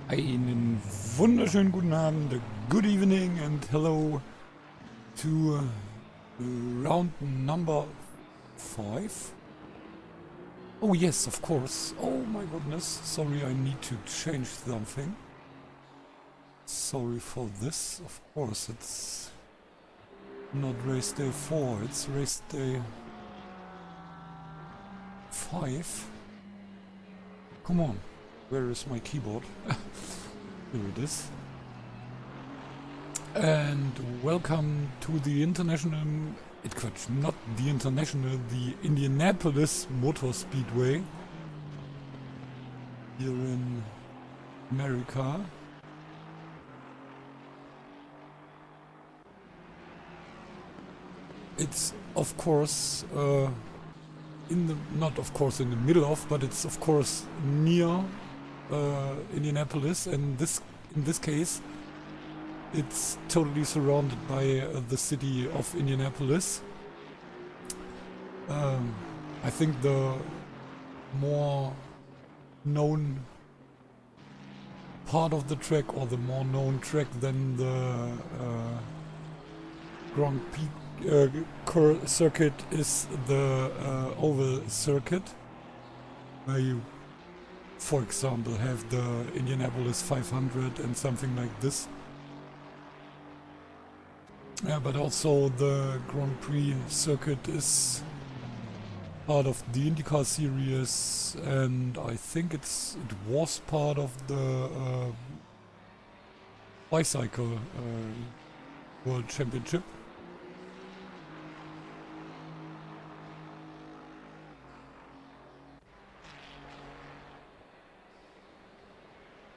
Einen wunderschönen guten Abend, good evening and hello to round number 5. Oh yes, of course. Oh my goodness, sorry, I need to change something. Sorry for this, of course, it's not race day 4, it's race day 5. Come on, where is my keyboard? Here it is. And welcome to the not the international, the Indianapolis Motor Speedway here in America. It's of course not of course in the middle of, but it's of course near Indianapolis, and in this case it's totally surrounded by the city of Indianapolis. I think the more known part of the track, or the more known track than the Grand Prix circuit, is the oval circuit, where you, for example, have the Indianapolis 500 and something like this. Yeah, but also the Grand Prix circuit is part of the IndyCar series, and I think it was part of the bicycle World Championship.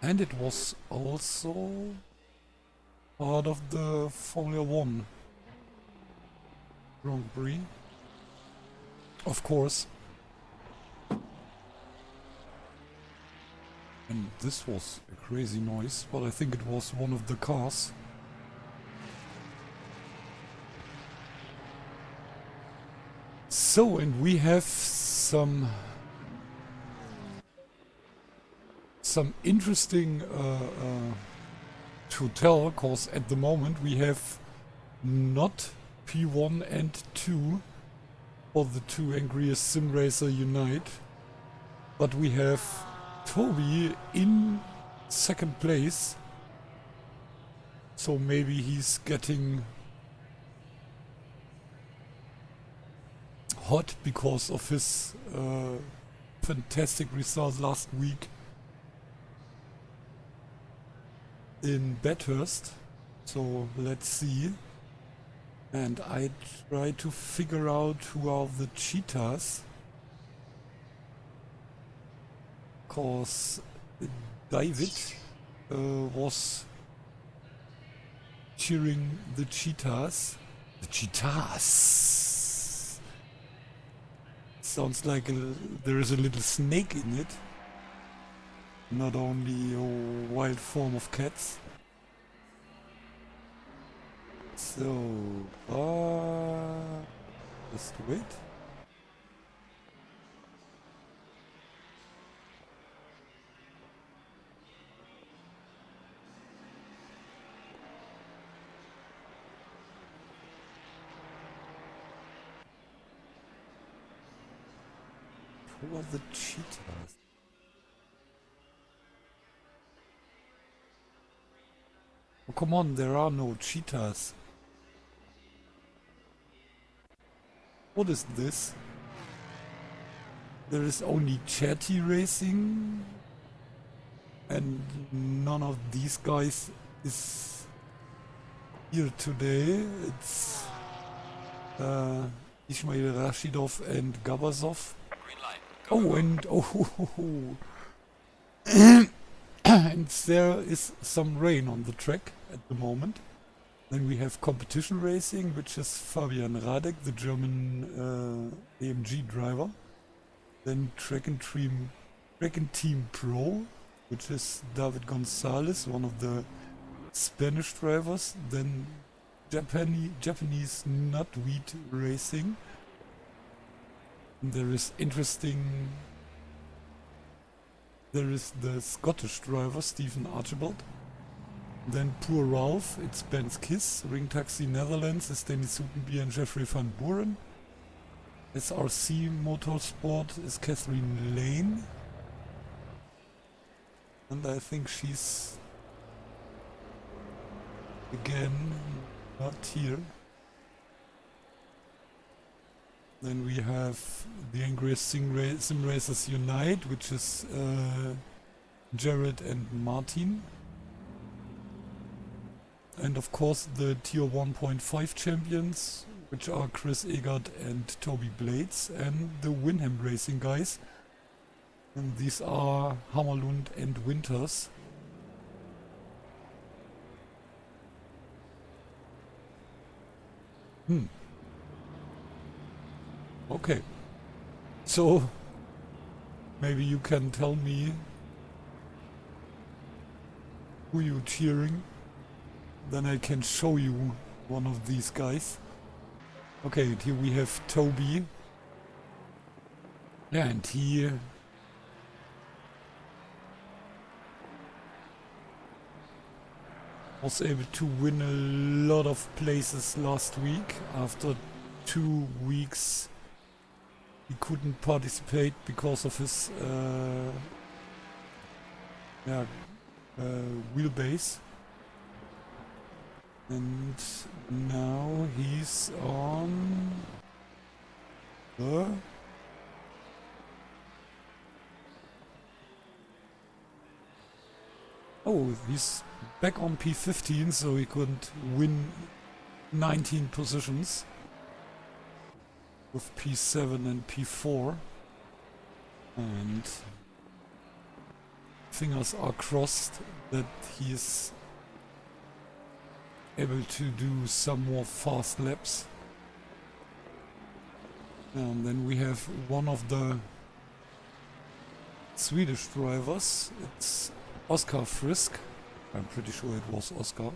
And it was also part of the Formula 1 Grand Prix, of course. And this was a crazy noise, but I think it was one of the cars. So, and we have some interesting to tell, because at the moment we have not P1 and 2 for the two Angriest Sim Racer Unite, but we have Toby in second place, so maybe he's getting hot because of his fantastic result last week in Bathurst. So let's see. And I try to figure out who are the cheetahs, cause David was cheering the cheetahs. The cheetahs! Sounds like there is a little snake in it, not only a wild form of cats. So, just wait. Who are the cheetahs? Oh, come on, there are no cheetahs. What is this? There is only Chatty Racing, and none of these guys is here today. It's Ismail Rashidov and Gabazov. Oh, and and there is some rain on the track at the moment. Then we have competition racing, which is Fabian Radek, the German AMG driver. Then track and team pro, which is David Gonzalez, one of the Spanish drivers. Then Japanese Nutweed Racing. And there is interesting there is the Scottish driver, Stephen Archibald. Then Poor Ralph, it's Ben's Kiss. Ring Taxi Netherlands is Dennis Soetenbier and Jeffrey van Buren. SRC Motorsport is Catherine Lane. And I think she's again not here. Then we have the Angry Sim Racers Unite, which is Jared and Martin. And of course the Tier 1.5 champions, which are Chris Egert and Toby Blades, and the Winham Racing guys. And these are Hammerlund and Winters. Okay. So, maybe you can tell me who you're cheering. Then I can show you one of these guys. Okay, and here we have Toby. Yeah, and he was able to win a lot of places last week. After 2 weeks he couldn't participate because of his wheelbase. And now he's on the he's back on P15, so he could win 19 positions with P7 and P4. And fingers are crossed that he is able to do some more fast laps. And then we have one of the Swedish drivers. It's Oscar Frisk. I'm pretty sure it was Oscar.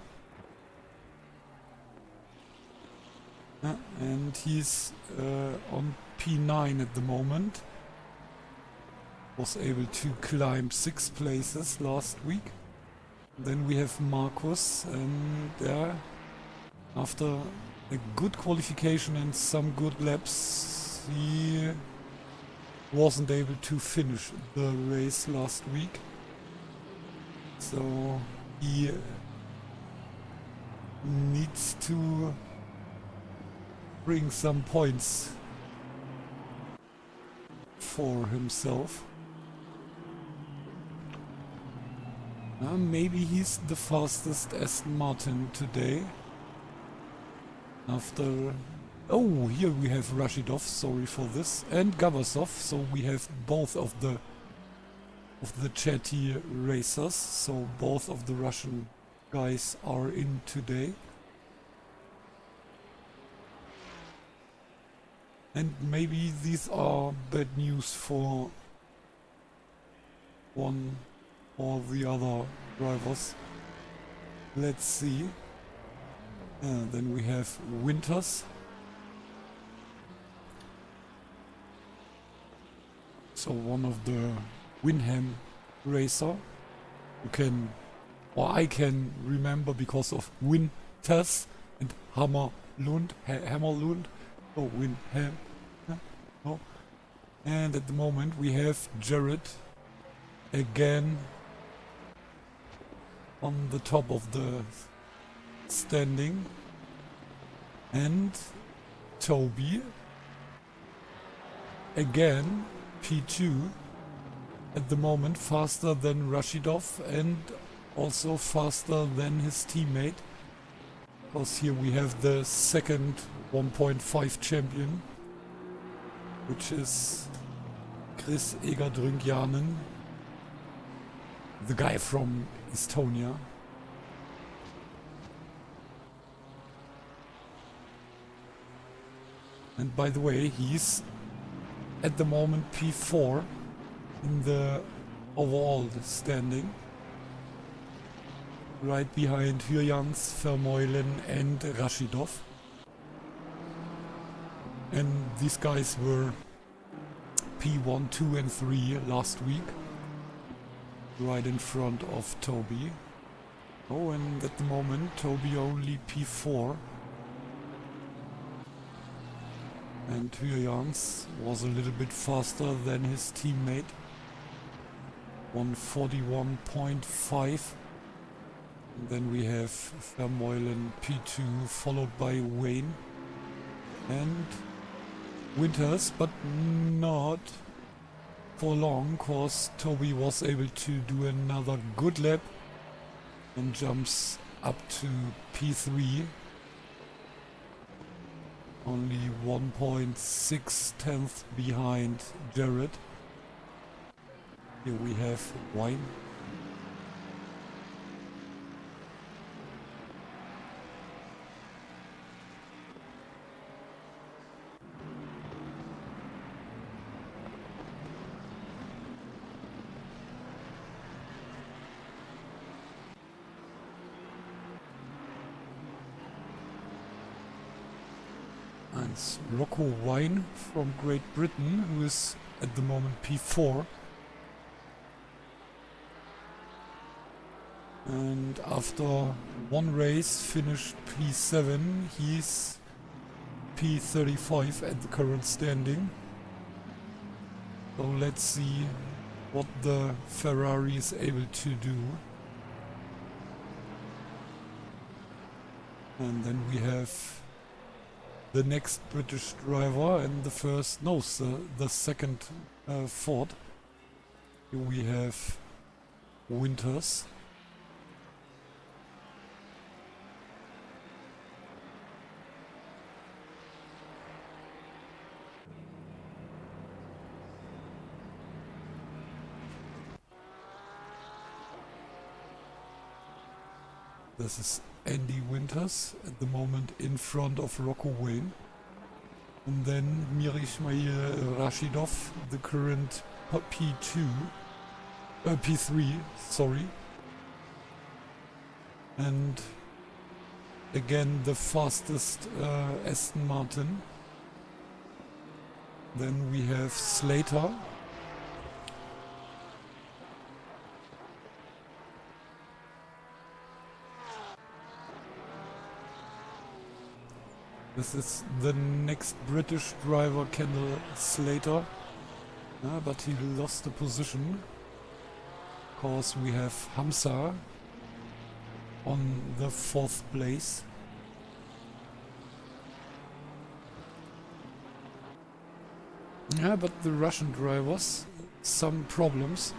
And he's on P9 at the moment. Was able to climb 6 places last week. Then we have Marcus, and after a good qualification and some good laps, he wasn't able to finish the race last week. So he needs to bring some points for himself. Maybe he's the fastest Aston Martin today. After... Oh, here we have Rashidov, sorry for this, and Gabasov, so we have both of the chatty racers, so both of the Russian guys are in today. And maybe these are bad news for one or the other drivers. Let's see. Then we have Winters. So one of the Winham racer. You can, or I can remember because of Winters and Hammerlund. Oh, Winham. Oh. And at the moment we have Jared again on the top of the standing, and Toby again P2 at the moment, faster than Rashidov and also faster than his teammate, because here we have the second 1.5 champion, which is Chris Egert-Rüngjanen, the guy from Estonia. And by the way, he's at the moment P4 in the overall standing, right behind Hürjans, Vermeulen and Rashidov. And these guys were P1, 2 and 3 last week. right in front of Toby. Oh, and at the moment Toby only P4. And Hyans was a little bit faster than his teammate. 141.5. And then we have Vermeulen P2 followed by Wayne and Winters, but not for long, cause Toby was able to do another good lap and jumps up to P3. Only 1.6 tenths behind Jared. Here we have Wine. And it's Rocco Wine from Great Britain, who is at the moment P4. And after one race finished P7, he's P35 at the current standing. So let's see what the Ferrari is able to do. And then we have the next British driver and the first, no, the second Ford. Here we have Winters. This is Andy Winters at the moment in front of Rocco Wayne. And then Mir Ismail Rashidov, the current P3, sorry. And again the fastest Aston Martin. Then we have Slater. This is the next British driver, Kendall Slater, but he lost the position because we have Hamza on the 4th place. Yeah, but the Russian drivers, some problems,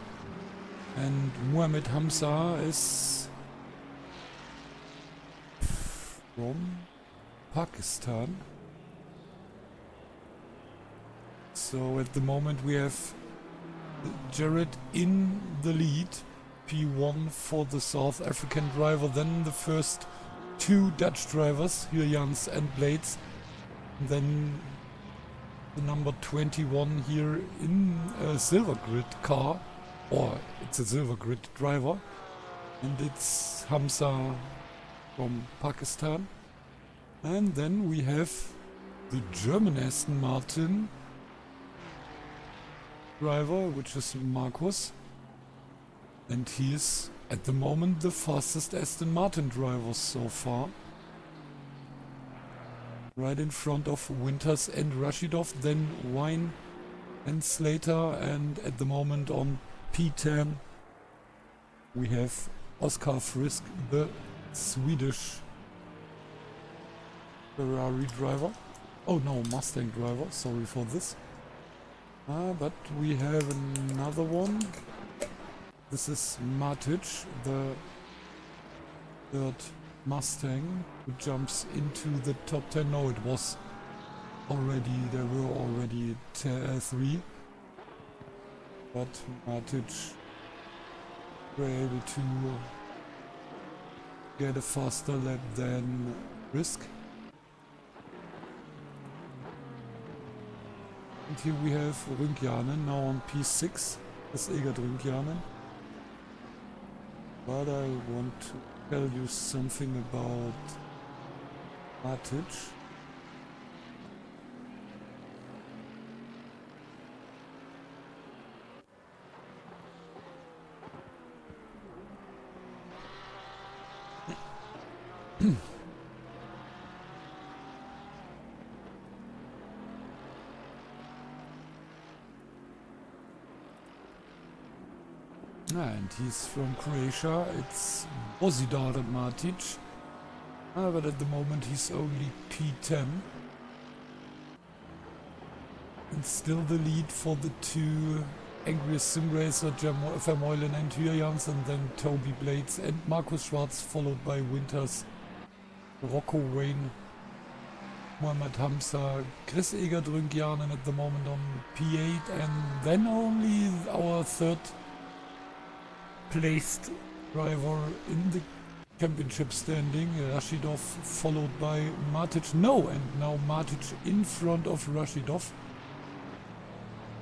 and Muhammad Hamza is from Pakistan. So at the moment we have Jared in the lead, P1 for the South African driver, then the first two Dutch drivers, Hyans and Blades, then the number 21 here in a silver grid car, or it's a silver grid driver, and it's Hamza from Pakistan. And then we have the German Aston Martin driver, which is Markus. And he is at the moment the fastest Aston Martin driver so far. Right in front of Winters and Rashidov, then Wine and Slater, and at the moment on P10 we have Oskar Frisk, the Swedish Ferrari driver. Oh no, Mustang driver, sorry for this. But we have another one. This is Matic, the third Mustang, who jumps into the top 10. No, it was already, there were already 3. But Matic were able to get a faster lap than Frisk. And here we have Rünkjanen now on P6. That's Egert Rünkjanen. But I want to tell you something about Matic. And he's from Croatia. It's Bozidar Matic. But at the moment he's only P10. And still the lead for the two Angriest Sim Racer, Vermeulen and Hyjans, and then Toby Blades and Markus Schwarz, followed by Winters, Rocco Wayne, Mohamed Hamza, Chris Eger-Drünkjanen at the moment on P8, and then only our third placed driver in the championship standing, Rashidov, followed by Matic. No, and now Matic in front of Rashidov.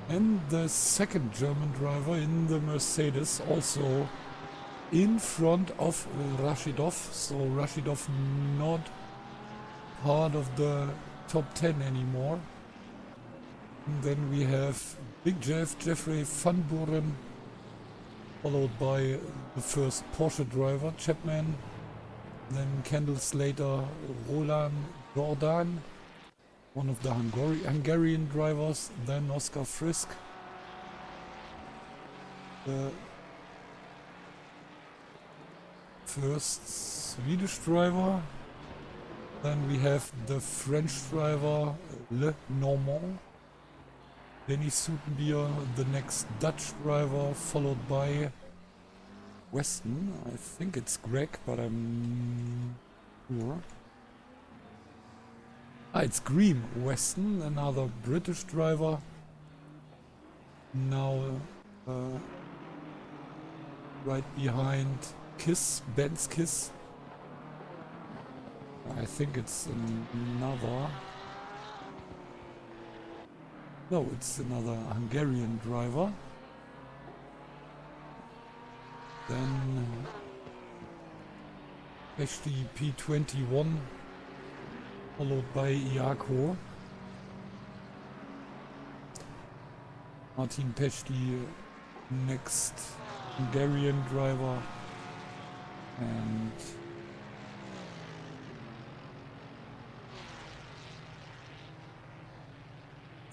And the second German driver in the Mercedes also in front of Rashidov. So Rashidov not part of the top 10 anymore. And then we have Big Jeff, Jeffrey Van Buren, followed by the first Porsche driver, Chapman. Then Kendall Slater, Roland Jordan, one of the Hungarian drivers, then Oscar Frisk, the first Swedish driver, then we have the French driver Le Normand, Denis Soutenbier, the next Dutch driver, followed by Weston. I think it's Greg, but I'm sure. It's Graham Weston, another British driver. Now right behind Kiss, Ben's Kiss. I think it's another... No, it's another Hungarian driver. Then Peshti P21, followed by Iako. Martin Peshti, next Hungarian driver. And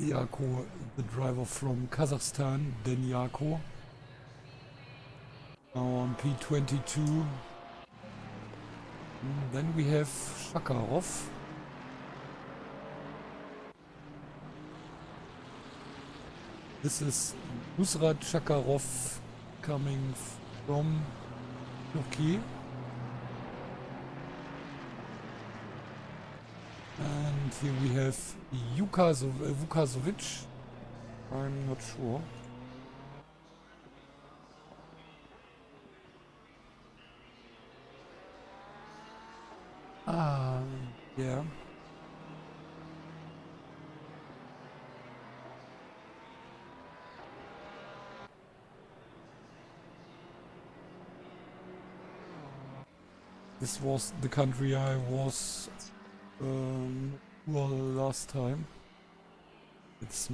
Iako, the driver from Kazakhstan, then Iako. Now on P22. Then we have Shakarov. This is Nusrat Shakarov coming from Turkey. And here we have Vukasovic. I'm not sure. Yeah. This was the country I was well last time. It's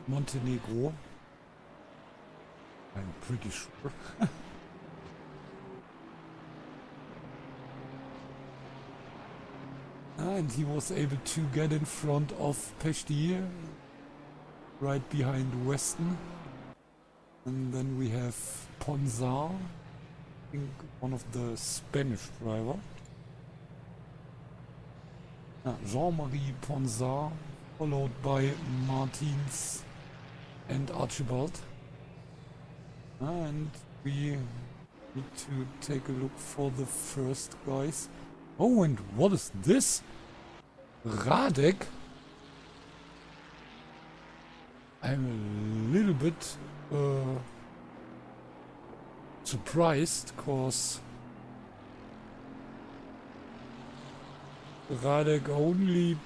Montenegro. I'm pretty sure. And he was able to get in front of Peshti, right behind Weston. And then we have Ponzar, I think one of the Spanish driver. Jean-Marie Ponzar, followed by Martins and Archibald. And we need to take a look for the first guys. Oh, and what is this? Radek? I'm a little bit surprised, cause Radek only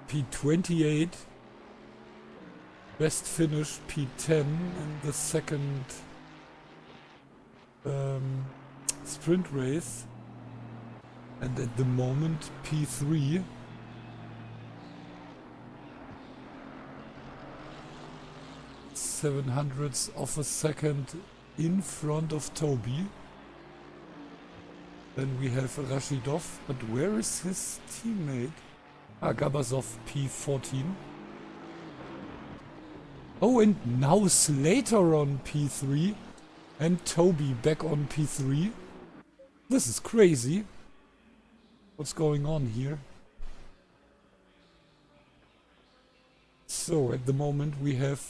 P28 best finish P10 in the second sprint race, and at the moment P3. Seven hundredths of a second in front of Toby. Then we have Rashidov, but where is his teammate? Gabasov P14. Oh, and now Slater on P3 and Toby back on P3. This is crazy. What's going on here? So at the moment we have,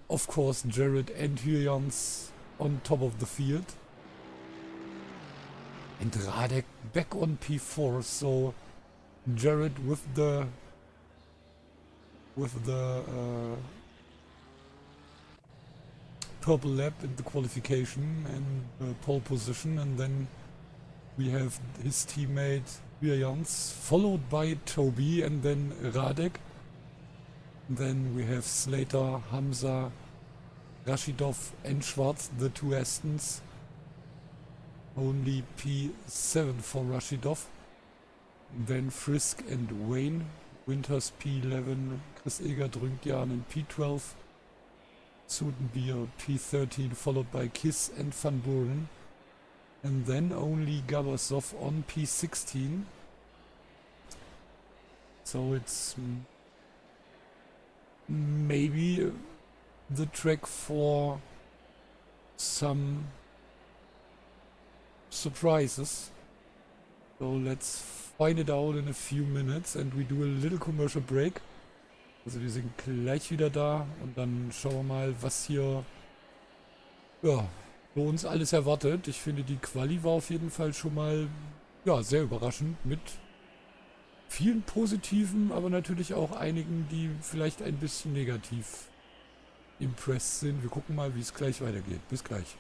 of course, Jared and Hyuns on top of the field. And Radek back on P4, so Jared with the purple lap in the qualification and pole position, and then we have his teammate Hyuns, followed by Toby and then Radek. And then we have Slater, Hamza, Rashidov and Schwarz, the two Astons. Only P7 for Rashidov. Then Frisk and Wayne. Winters P11, Chris Egert, Rüngjan and P12. Sudenbier P13, followed by Kiss and Van Buren. And then only Gabasov on P16. So it's maybe the track for some surprises. So let's find it out in a few minutes, and we do a little commercial break. Also wir sind gleich wieder da und dann schauen wir mal, was hier ja, für uns alles erwartet. Ich finde, die Quali war auf jeden Fall schon mal ja, sehr überraschend mit vielen positiven, aber natürlich auch einigen, die vielleicht ein bisschen negativ impressed sind. Wir gucken mal, wie es gleich weitergeht. Bis gleich.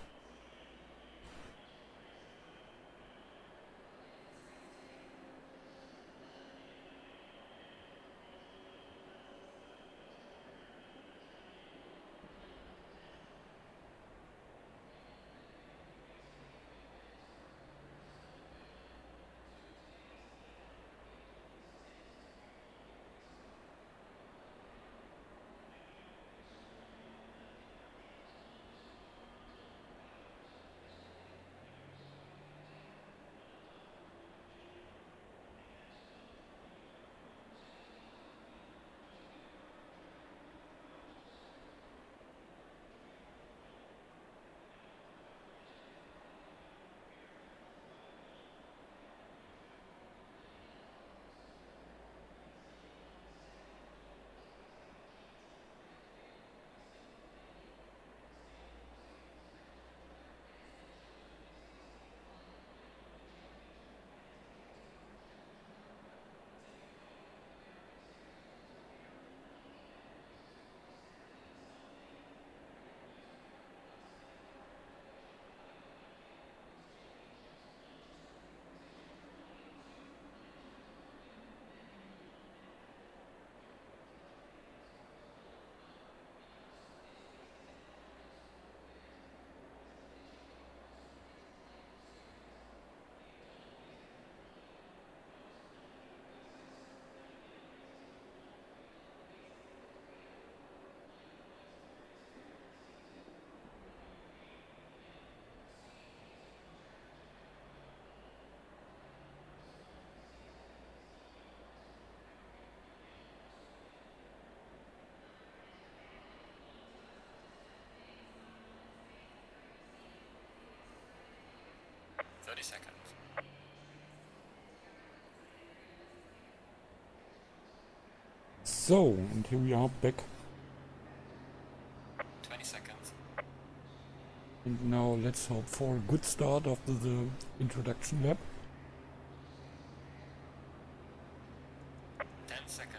Seconds. So, and here we are back. 20 seconds. And now let's hope for a good start after the introduction lap. 10 seconds.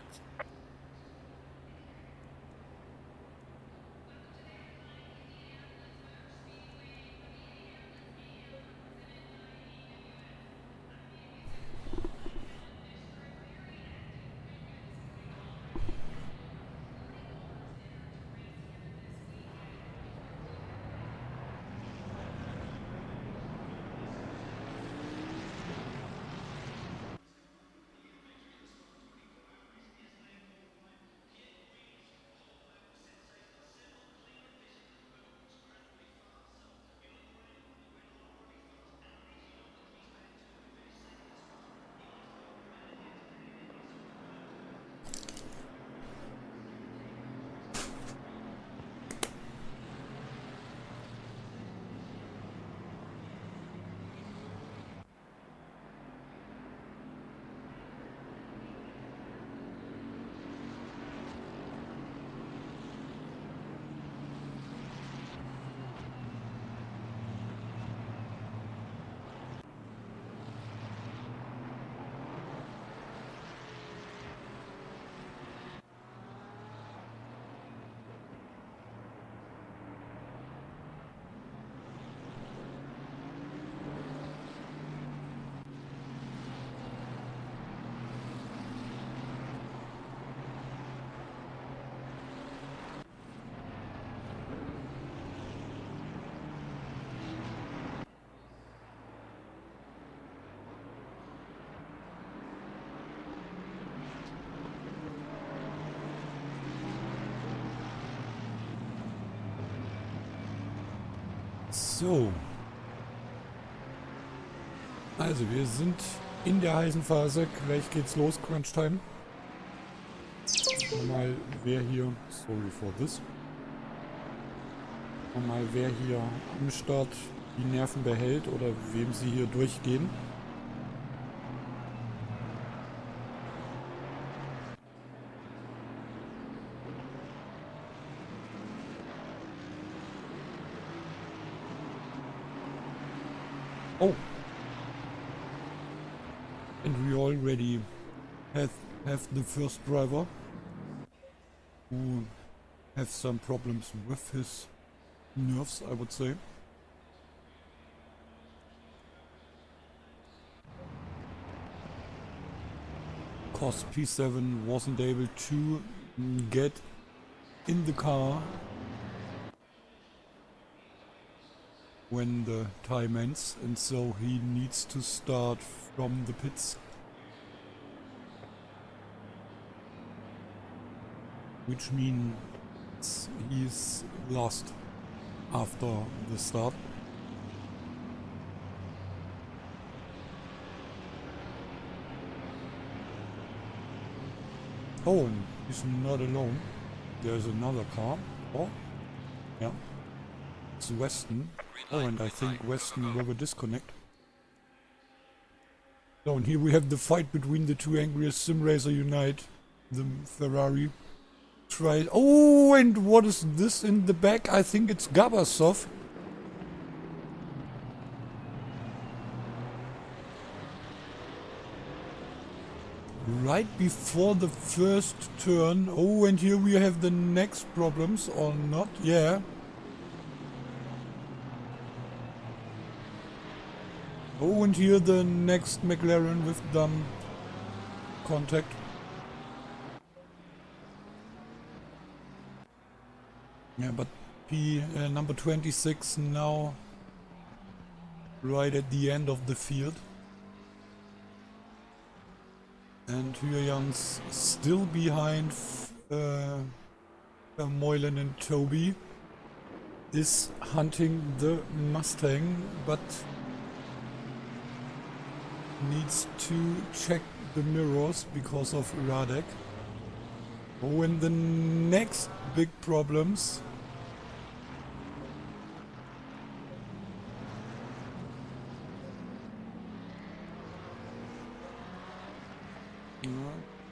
So. Also, wir sind in der heißen Phase. Gleich geht's los, Crunch Time. Mal wer hier... Sorry for this. Mal wer hier am Start die Nerven behält oder wem sie hier durchgehen. Oh. And we already have the first driver who has some problems with his nerves, I would say. Cause P7 wasn't able to get in the car when the time ends, and so he needs to start from the pits. Which means he's lost after the start. Oh, and he's not alone. There's another car. Oh, yeah. It's Weston. Oh, and I think Weston will disconnect. So, and here we have the fight between the two angriest sim racer unite. The Ferrari tried. Oh, and what is this in the back? I think it's Gabasov. Right before the first turn. Oh, and here we have the next problems, or not? Yeah. Oh, and here the next McLaren with dumb contact. Yeah, but number 26 now right at the end of the field. And Hyun's still behind Moylan, and Toby is hunting the Mustang, but needs to check the mirrors because of Radek. Oh, and the next big problems.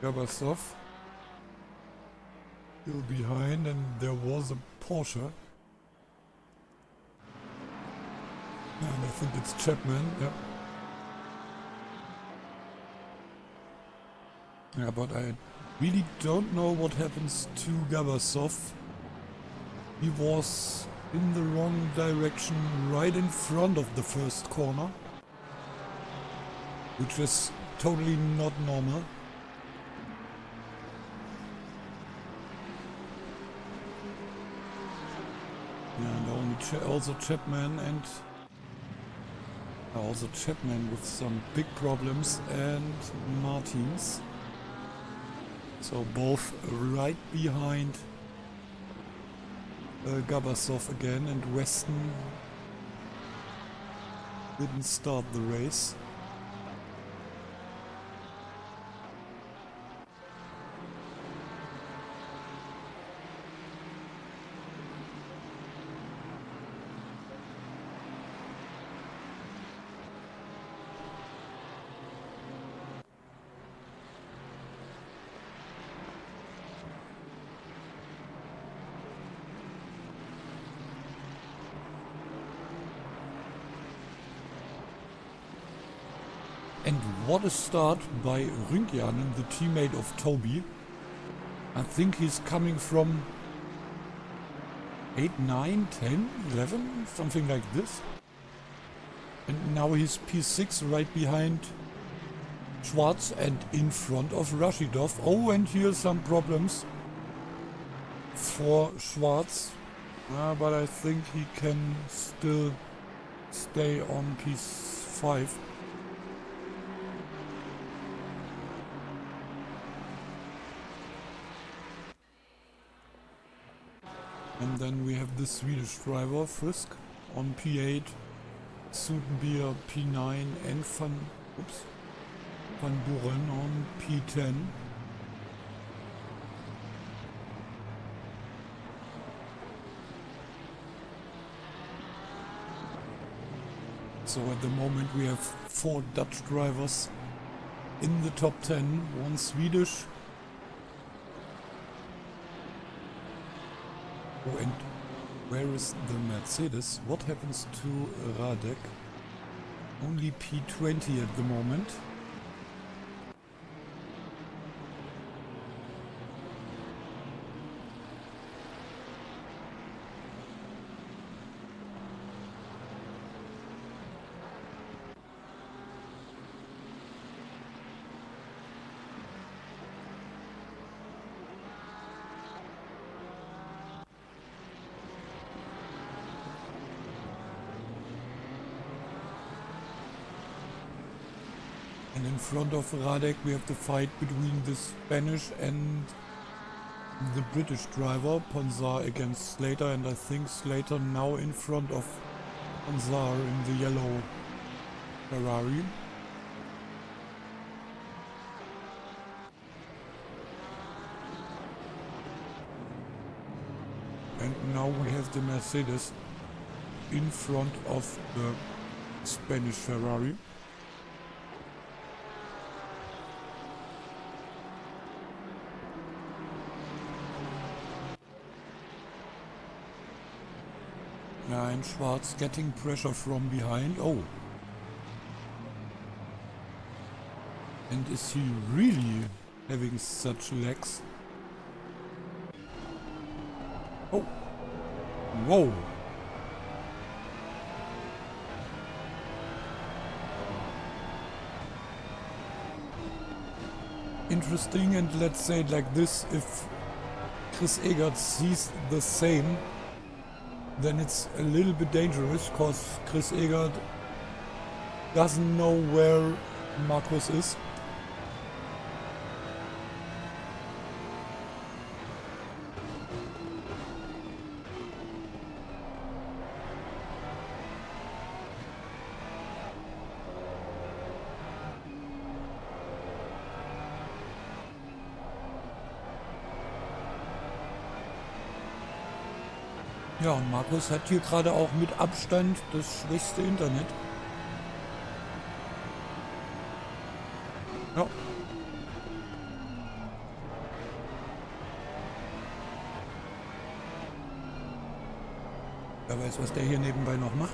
Gabasov still behind, and there was a Porsche. And I think it's Chapman, yeah. Yeah, but I really don't know what happens to Gabasov. He was in the wrong direction right in front of the first corner, which is totally not normal. Yeah, and also Chapman with some big problems, and Martins. So both right behind Gabasov again, and Weston didn't start the race. And what a start by Rünkjanen, the teammate of Toby. I think he's coming from 8, 9, 10, 11, something like this. And now he's P6 right behind Schwarz and in front of Rashidov. Oh, and here's some problems for Schwarz. But I think he can still stay on P5. And then we have the Swedish driver, Frisk. on P8, Soetenbier P9 and Van Buren on P10. So at the moment we have 4 Dutch drivers in the top 10, 1 Swedish. Oh, and where is the Mercedes? What happens to Radek? Only P20 at the moment. And in front of Radek we have the fight between the Spanish and the British driver, Ponzar against Slater, and I think Slater now in front of Ponzar in the yellow Ferrari. And now we have the Mercedes in front of the Spanish Ferrari. Yeah, and Schwarz getting pressure from behind. Oh. And is he really having such legs? Oh. Whoa. Interesting, and let's say it like this, if Chris Egert sees the same, then it's a little bit dangerous, because Chris Egert doesn't know where Marcus is. Ja, und Markus hat hier gerade auch mit Abstand das schwächste Internet. Ja. Wer weiß, was der hier nebenbei noch macht.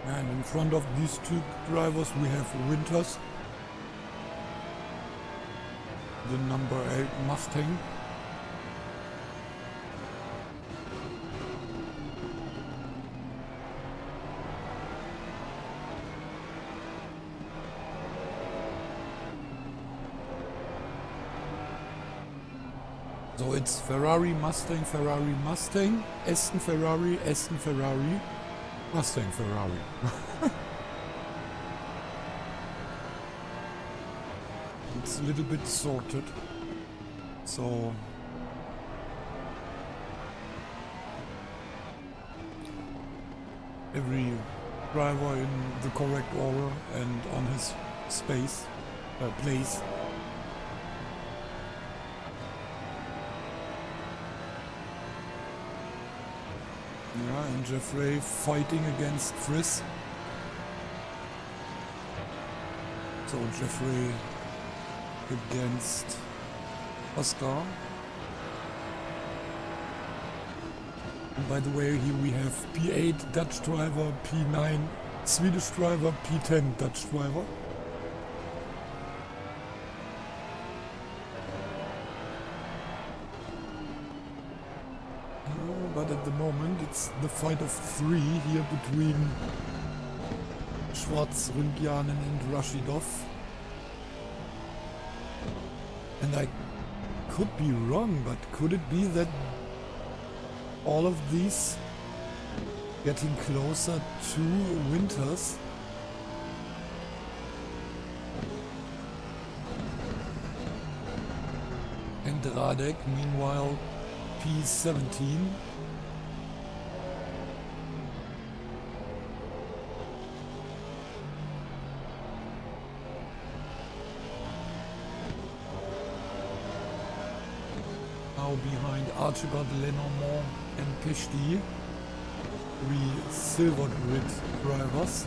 And in front of these two drivers we have Winters, the number 8 Mustang. So it's Ferrari, Mustang, Aston Ferrari, Mustang Ferrari. It's a little bit sorted. So every driver in the correct order and on his place. Yeah, and Jeffrey fighting against Chris. So Jeffrey against Oscar. And by the way, here we have P8 Dutch driver, P9 Swedish driver, P10 Dutch driver. But at the moment it's the fight of three here between Schwarz, Ründjanen and Rashidov. And I could be wrong, but could it be that all of these getting closer to Winters? And Radek, meanwhile, P17. Now behind Archibald, Lenormand and Peshti, three silver grid drivers.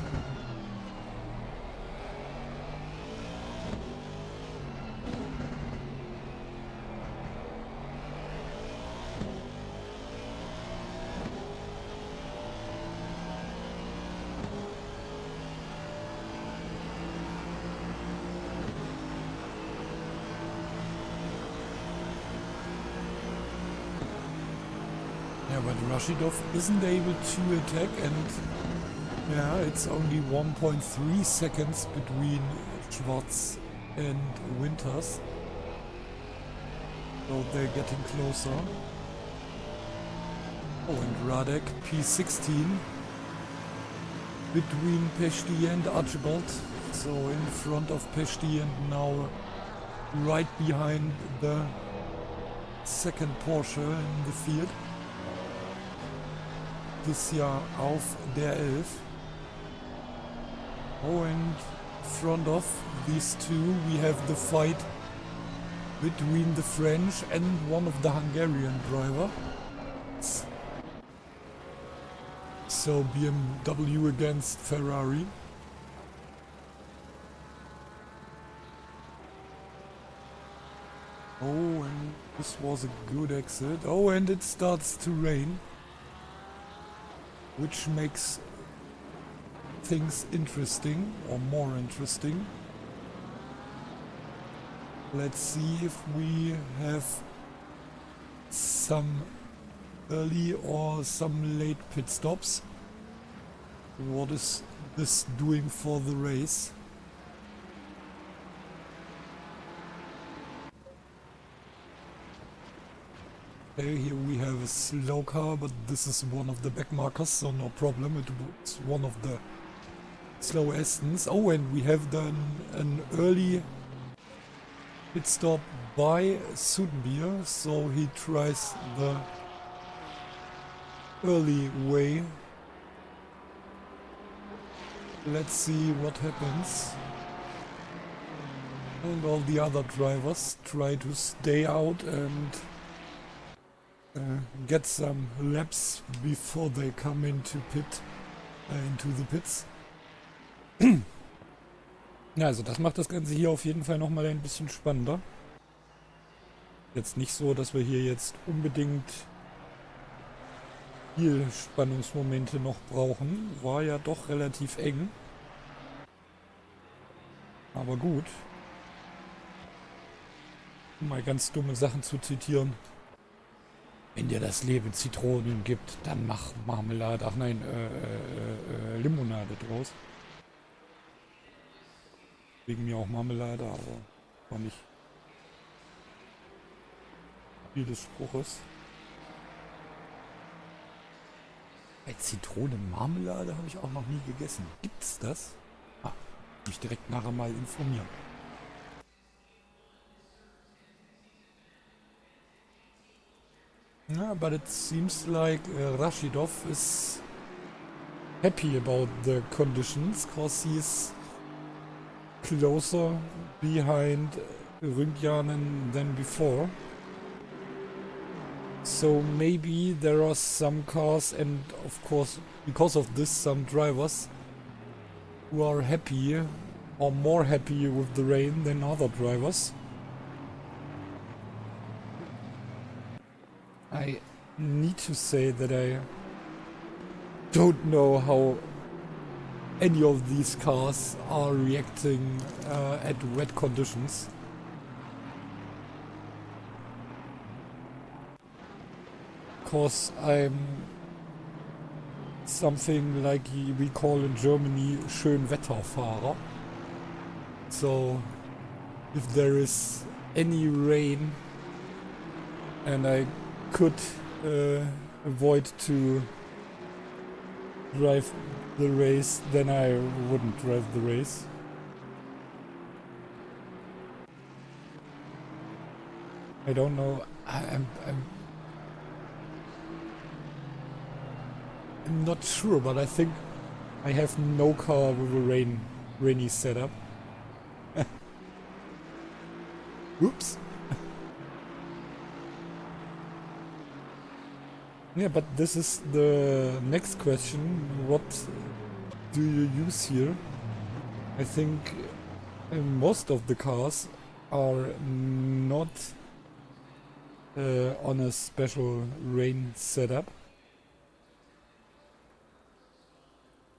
Yeah, but Rashidov isn't able to attack, and yeah, it's only 1.3 seconds between Schwarz and Winters. So they're getting closer. Oh, and Radek, P16 between Peshti and Archibald. So in front of Peshti and now right behind the second Porsche in the field. This Jahr auf der 11. Oh, and in front of these two we have the fight between the French and one of the Hungarian drivers. So BMW against Ferrari. Oh, and this was a good exit. Oh, and it starts to rain, which makes things interesting, or more interesting. Let's see if we have some early or some late pit stops. What is this doing for the race? Okay, here we have a slow car, but this is one of the back markers, so no problem. It's one of the slow Astons. Oh, and we have done an early pit stop by Sudenbier, so he tries the early way. Let's see what happens. And all the other drivers try to stay out and get some laps before they come into the pits. Ja, also das macht das Ganze hier auf jeden Fall nochmal ein bisschen spannender. Jetzt nicht so, dass wir hier jetzt unbedingt viel Spannungsmomente noch brauchen. War ja doch relativ eng. Aber gut. Um mal ganz dumme Sachen zu zitieren. Wenn dir das Leben Zitronen gibt, dann mach Marmelade, ach nein, Limonade draus. Wegen mir auch Marmelade, aber war nicht viel des Spruches. Bei Zitronenmarmelade habe ich auch noch nie gegessen. Gibt's das? Ah, mich direkt nachher mal informieren. Yeah, but it seems like Rashidov is happy about the conditions, because he's closer behind Ründjanen than before. So maybe there are some cars, and of course because of this some drivers who are happy or more happy with the rain than other drivers. I need to say that I don't know how any of these cars are reacting at wet conditions. Because I'm something like we call in Germany Schönwetterfahrer. So if there is any rain and I could avoid to drive the race, then I wouldn't drive the race. I don't know. I'm not sure, but I think I have no car with a rainy setup. Oops. Yeah, but this is the next question. What do you use here? I think most of the cars are not on a special rain setup.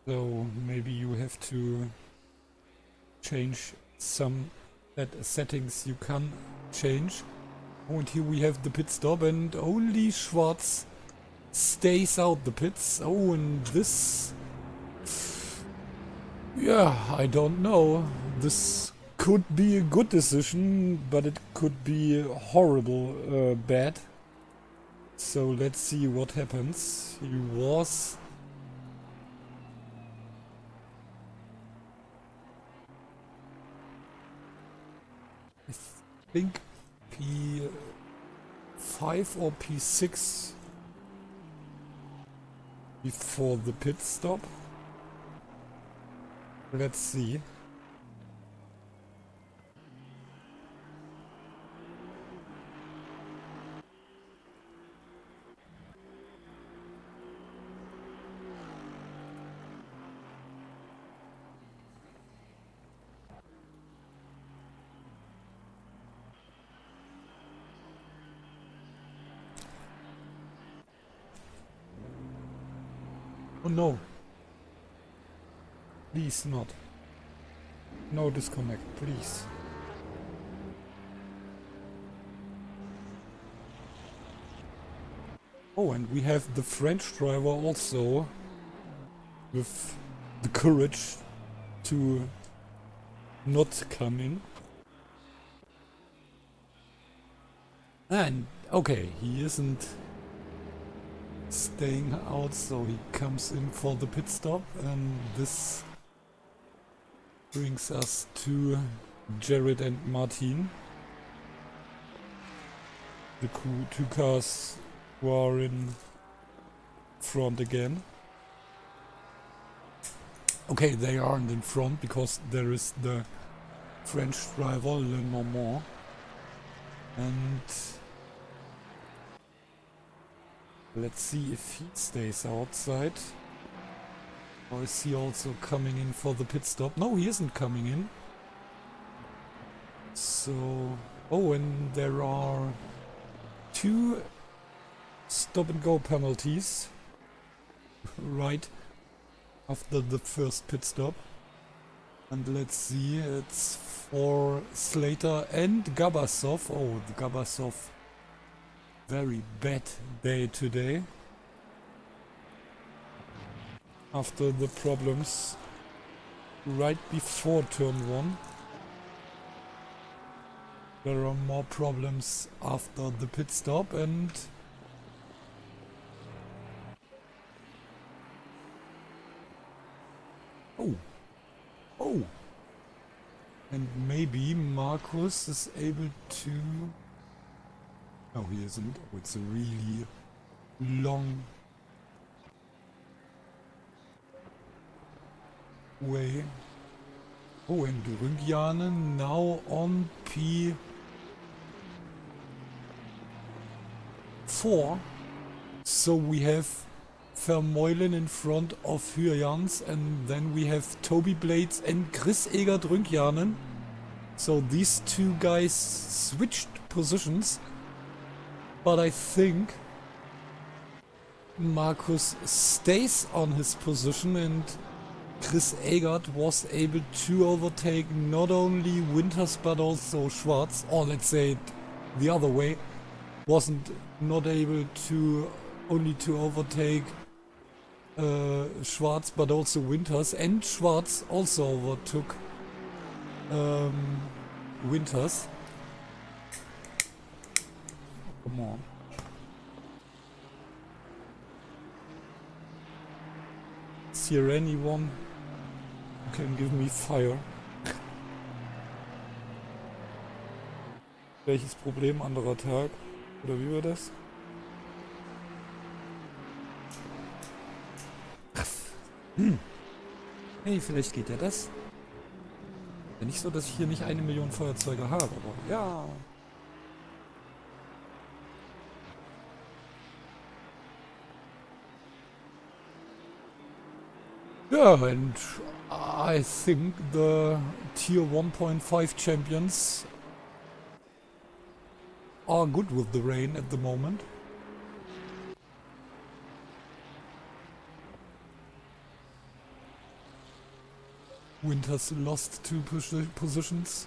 So maybe you have to change some settings you can change. Oh, and here we have the pit stop, and only Schwarz stays out the pits. Oh, and this... Yeah, I don't know. This could be a good decision, but it could be horrible bad. So let's see what happens. He was... I think P5 or P6 before the pit stop. Let's see. Oh no. Please not. No disconnect, please. Oh, and we have the French driver also with the courage to not come in. And okay, he isn't staying out, so he comes in for the pit stop, and this brings us to Jared and Martin, the two cars who are in front again. Okay, they aren't in front because there is the French driver Le Normand, and let's see if he stays outside. Or is he also coming in for the pit stop? No, he isn't coming in. So... Oh, and there are 2 stop-and-go penalties right after the first pit stop. And let's see, it's for Slater and Gabasov. Oh, the Gabasov. Very bad day today. After the problems right before turn 1. There are more problems after the pit stop, and oh, and maybe Marcus is able to... No, he isn't. Oh, it's a really long way. Oh, and Rüngjanen now on P4. So we have Vermeulen in front of Hyjans, and then we have Toby Blades and Chris Egert Rüngjanen. So these two guys switched positions, but I think Marcus stays on his position, and Chris Agard was able to overtake not only Winters but also Schwarz, or let's say it the other way, wasn't not able to only to overtake Schwarz but also Winters, and Schwarz also overtook Winters. Come on. Is here anyone who can give me fire? Welches Problem, anderer Tag? Oder wie war das? Hey, vielleicht geht ja das. Ja, nicht so, dass ich hier nicht 1 Million Feuerzeuge habe, aber ja. Yeah, and I think the tier 1.5 champions are good with the rain at the moment. Winters lost 2 positions.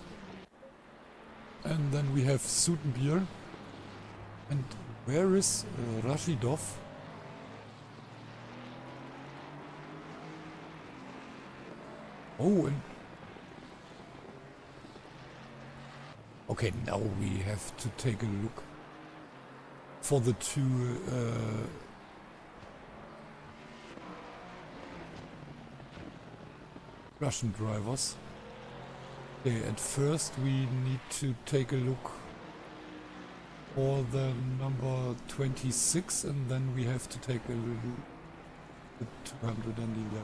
And then we have Sutenbier. And where is Rashidov? Oh, and okay, now we have to take a look for the 2 Russian drivers. Okay, at first we need to take a look for the number 26, and then we have to take a look at 211.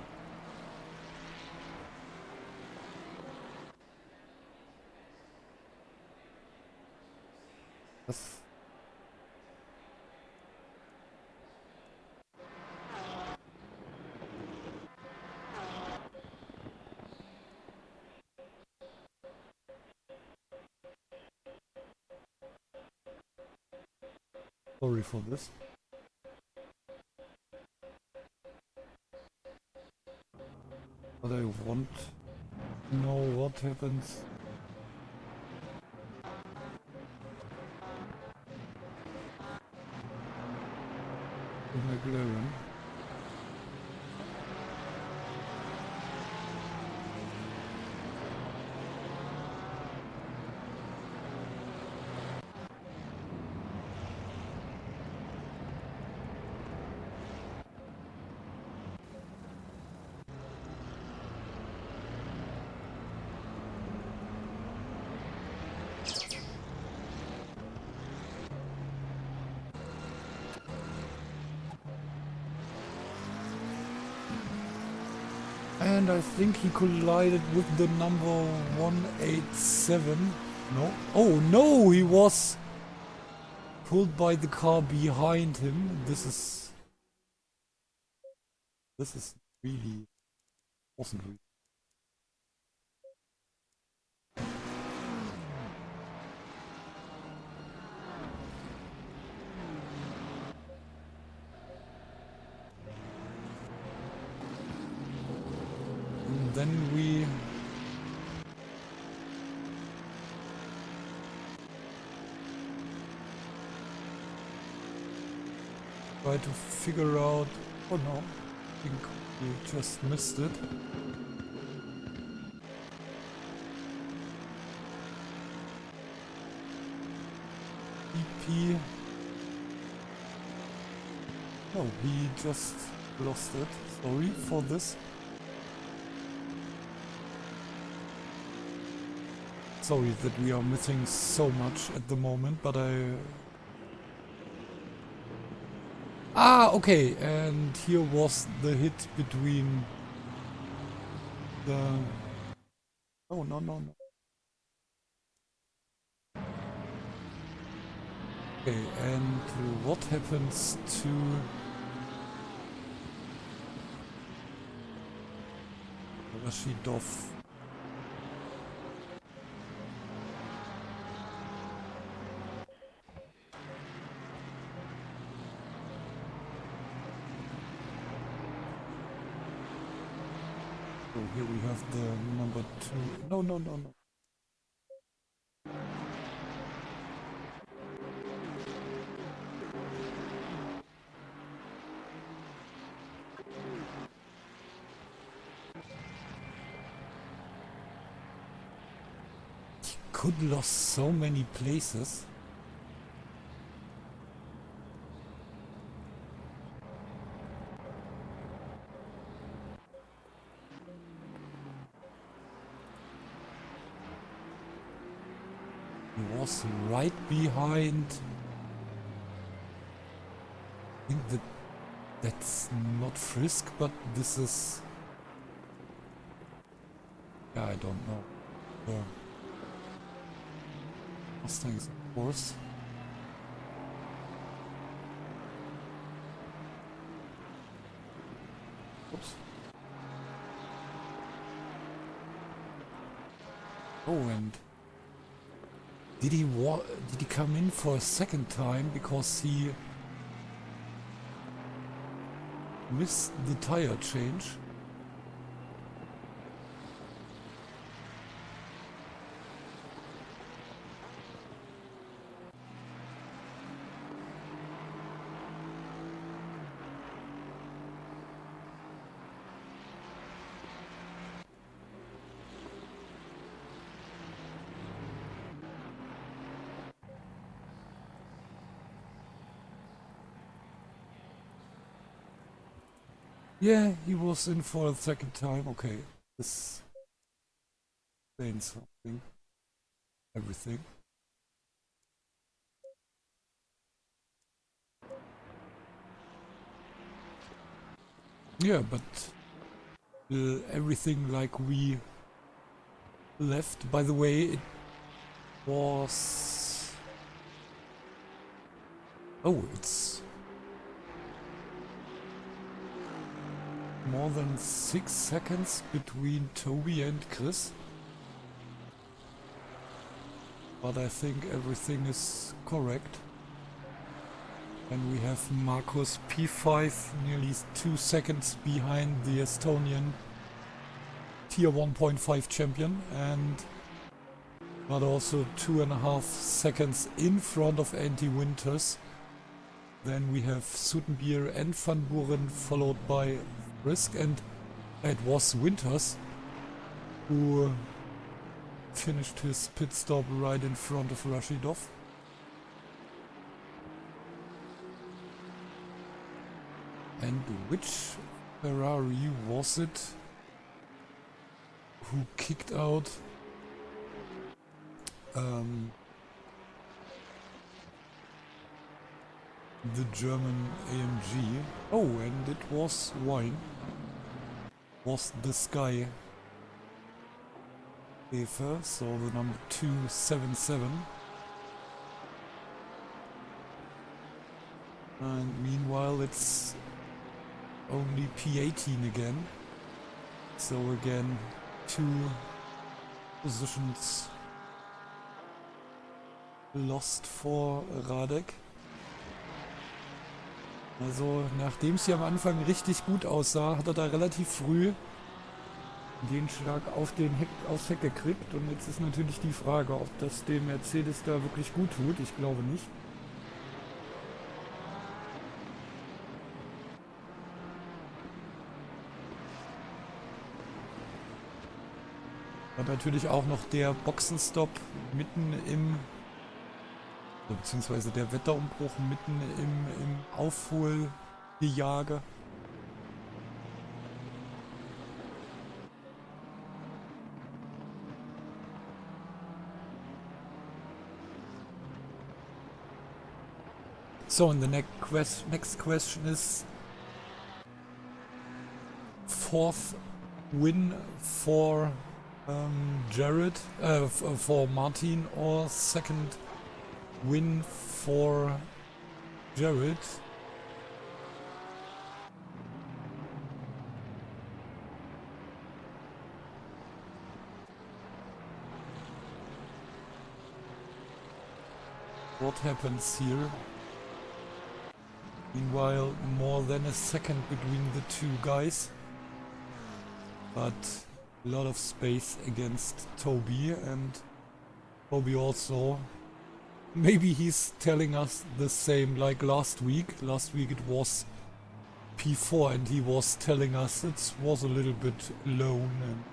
Das Sorry for this. But I want to know what happens. To McLaren. And I think he collided with the number 187. No. Oh no, he was pulled by the car behind him. This is really wasn't really. And then we try to figure out. Oh no, I think we just missed it. EP. No, we just lost it. Sorry for this. Sorry that we are missing so much at the moment, but okay, and here was the hit between the... Oh, no. Okay, and what happens to... Rashidov? So here we have the number 2. No, no, no, no. He could lost so many places. He was right behind. I think that's not Frisk, but this is. Yeah, I don't know. Mustangs, of course. Oops. Oh, and did he come in for a second time because he missed the tire change? Yeah, he was in for a second time. Okay, this explains something. Everything. Yeah, but everything like we left. By the way, it was... Oh, it's more than 6 seconds between Toby and Chris. But I think everything is correct. And we have Marcus P5 nearly 2 seconds behind the Estonian Tier 1.5 champion, and but also 2.5 seconds in front of Anti Winters. Then we have Sutenbier and Van Buren, followed by Frisk, and it was Winters who finished his pit stop right in front of Rashidov. And which Ferrari was it who kicked out the German AMG? Oh, and it was Wine. Was this guy Efer, so the number 277. And meanwhile it's only P18 again. So again 2 positions lost for Radek. Also nachdem es hier am Anfang richtig gut aussah, hat er da relativ früh den Schlag auf aufs Heck gekriegt. Und jetzt ist natürlich die Frage, ob das dem Mercedes da wirklich gut tut. Ich glaube nicht. Und natürlich auch noch der Boxenstopp mitten im, beziehungsweise der Wetterumbruch mitten im Aufholgejage. So, and the next question is 4th win for Jared, for Martin, or 2nd win for Jared. What happens here? Meanwhile, more than a second between the two guys. But a lot of space against Toby, and Toby also, maybe he's telling us the same like last week. Last week it was P4 and he was telling us it was a little bit alone. And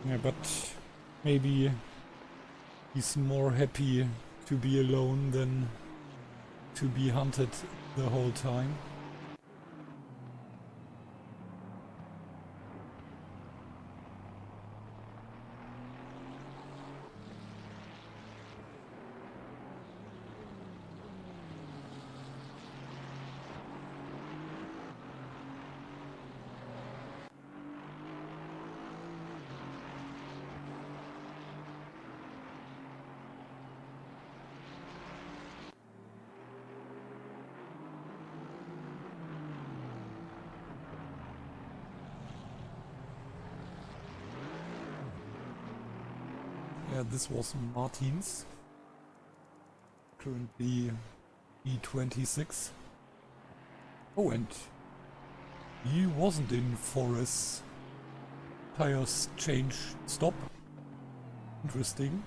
yeah, but maybe he's more happy to be alone than to be hunted the whole time. Yeah, this was Martin's. Currently E26. Oh, and he wasn't in for his tires change stop. Interesting.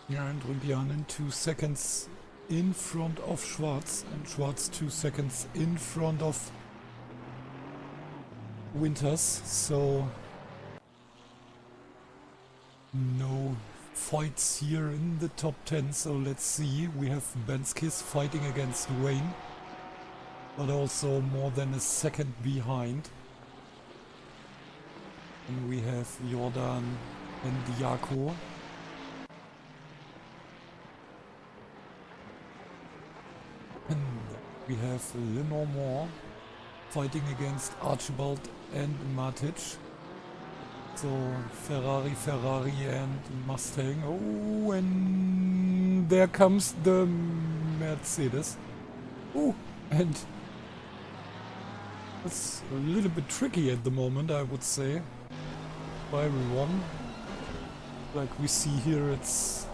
Yeah, and Rüdianen 2 seconds in front of Schwarz, and Schwarz 2 seconds in front of Winters, so no fights here in the top 10. So let's see, we have Benskis fighting against Wayne, but also more than a second behind. And we have Jordan and Jako. And we have Lenormand fighting against Archibald and Matic. So Ferrari and Mustang. Oh, and there comes the Mercedes. Oh, and it's a little bit tricky at the moment, I would say, for everyone. Like we see here, it's...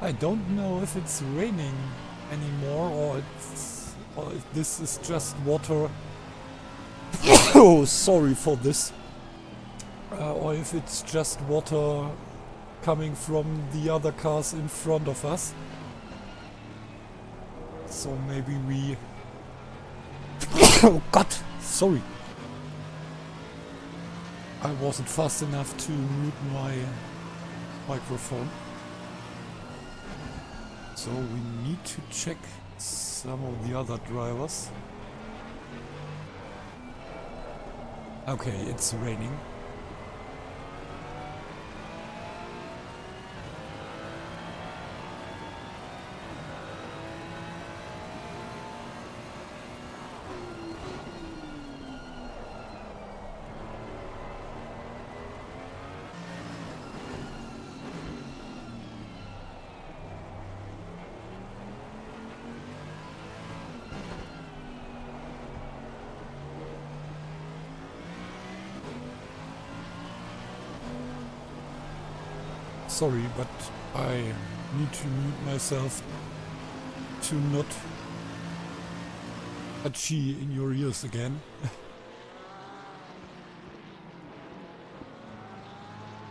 I don't know if it's raining anymore or if this is just water. Oh, sorry for this. Or if it's just water coming from the other cars in front of us. So maybe we... Oh god, sorry. I wasn't fast enough to mute my microphone. So we need to check some of the other drivers. Okay, it's raining. Sorry, but I need to mute myself to not achie in your ears again.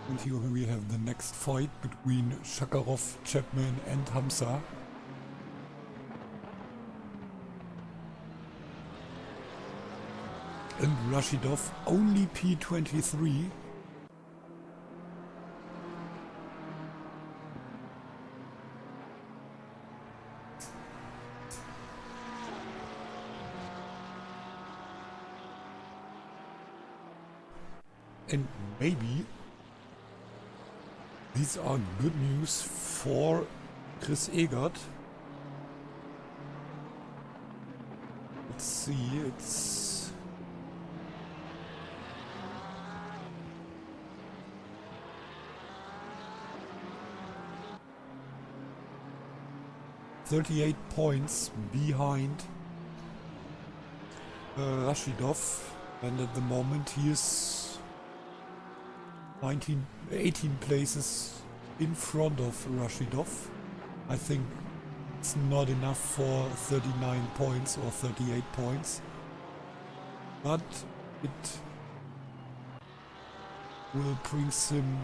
And here we have the next fight between Shakarov, Chapman and Hamza. And Rashidov only P23. And maybe these are good news for Chris Egert. Let's see, it's... ...38 points behind Rashidov, and at the moment he is 18 places in front of Rashidov. I think it's not enough for 39 points or 38 points, but it will bring him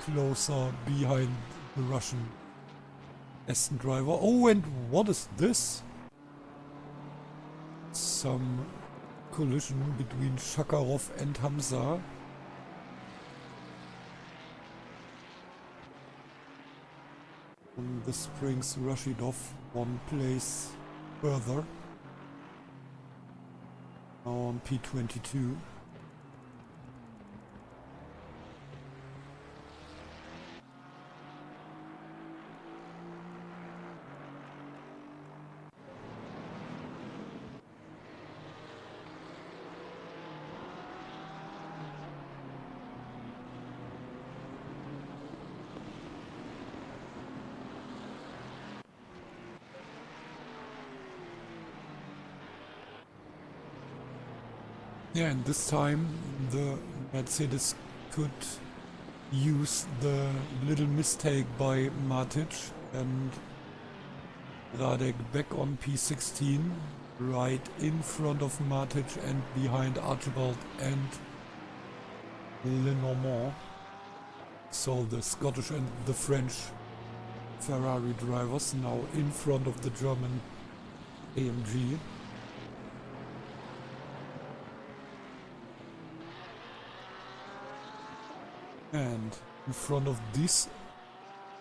closer behind the Russian Aston driver. Oh, and what is this? Some collision between Shakarov and Hamza. And this brings Rashidov one place further. Now on P22. Yeah, and this time the Mercedes could use the little mistake by Matic, and Radek back on P16, right in front of Matic and behind Archibald and Lenormand. So the Scottish and the French Ferrari drivers now in front of the German AMG. And in front of these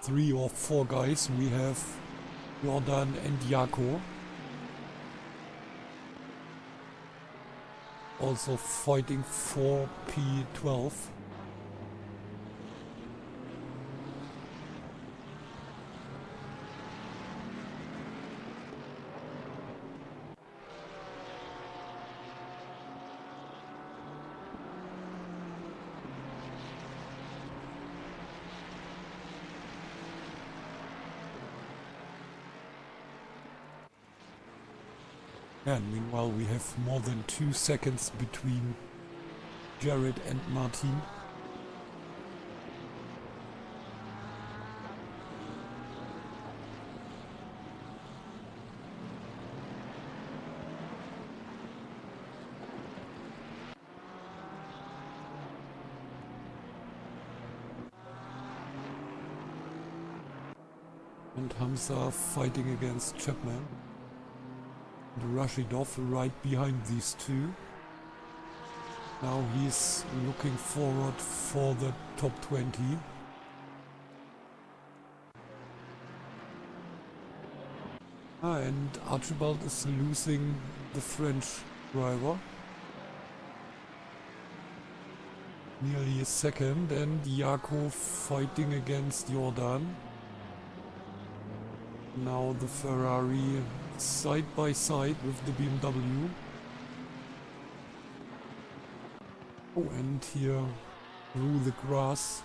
3 or 4 guys we have Jordan and Jako. Also fighting for P12. And meanwhile we have more than 2 seconds between Jared and Martin. And Hamza fighting against Chapman. And Rashidov right behind these 2. Now he's looking forward for the top 20. And Archibald is losing the French driver. nearly a second, and Jako fighting against Jordan. Now the Ferrari side by side with the BMW. Oh, and here through the grass.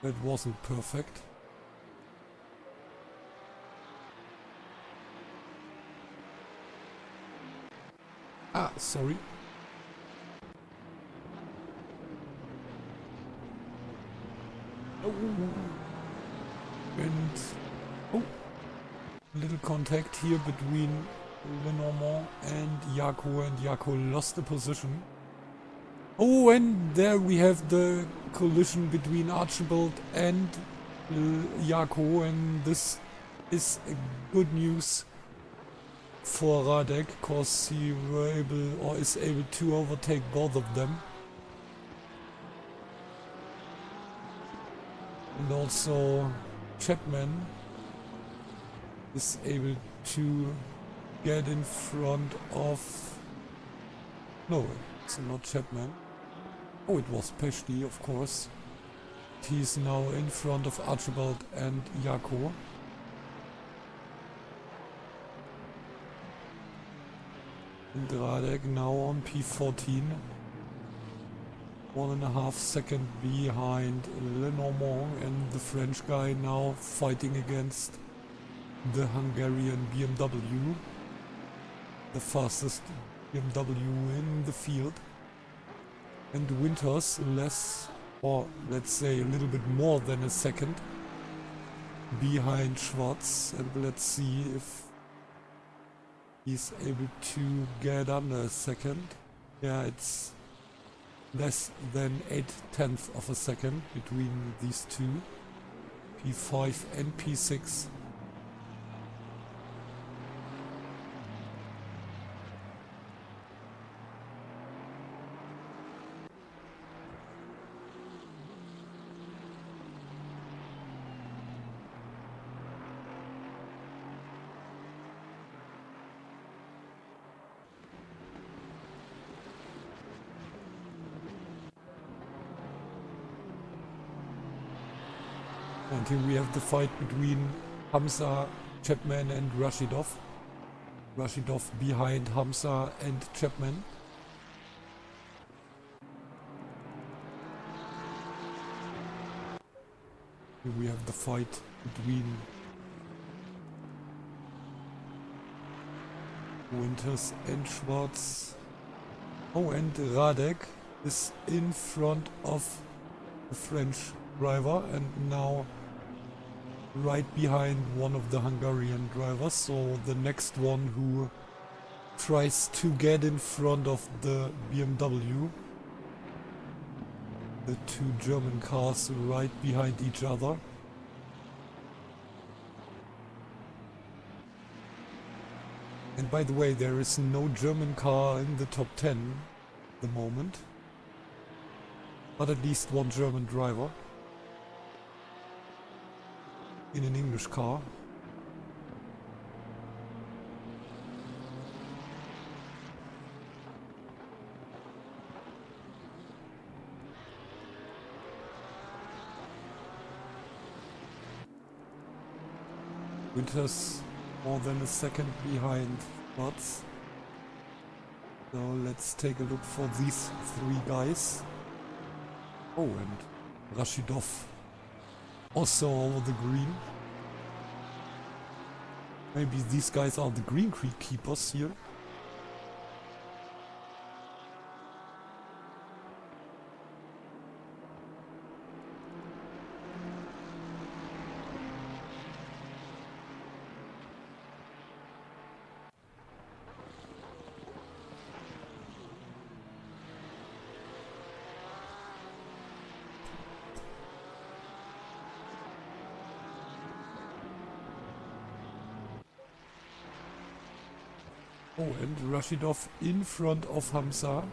That wasn't perfect. Ah, sorry. Oh. And oh, little contact here between Lenormand and Jako lost the position. Oh, and there we have the collision between Archibald and Jako, and this is good news for Radek, because he is able to overtake both of them. And also Chapman is able to get in front of... No, it's not Chapman. Oh, it was Peshti, of course. He's now in front of Archibald and Jako. And Radek now on P14. 1.5 seconds behind Lenormand, and the French guy now fighting against the Hungarian BMW. The fastest BMW in the field. And Winters less, or let's say a little bit more than a second behind Schwarz, and let's see if he's able to get under a second. Yeah, it's less than 0.8 of a second between these two, P5 and P6. And here we have the fight between Hamza, Chapman and Rashidov. Rashidov behind Hamza and Chapman. Here we have the fight between Winters and Schwarz. Oh, and Radek is in front of the French driver and now right behind one of the Hungarian drivers, so the next one who tries to get in front of the BMW. The two German cars right behind each other. And by the way, there is no German car in the top 10 at the moment, but at least one German driver in an English car. Winters more than a second behind Watts. So let's take a look for these three guys. Oh, and Rashidov also over the green. Maybe these guys are the green creek keepers here. Oh, and Rashidov in front of Hamza,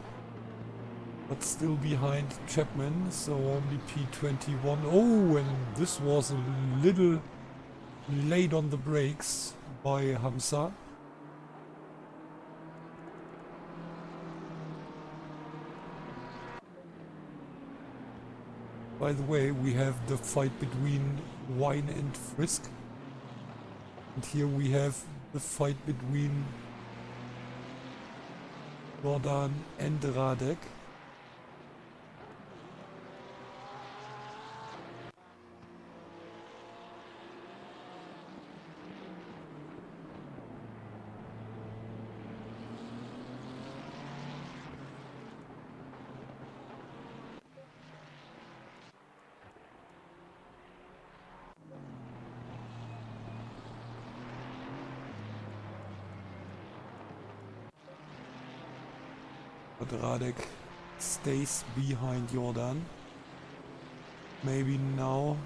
but still behind Chapman, so only P21. Oh, and this was a little late on the brakes by Hamza. By the way, we have the fight between Wine and Frisk. And here we have the fight between Jordan and Radek. But Radek stays behind Jordan. Maybe now.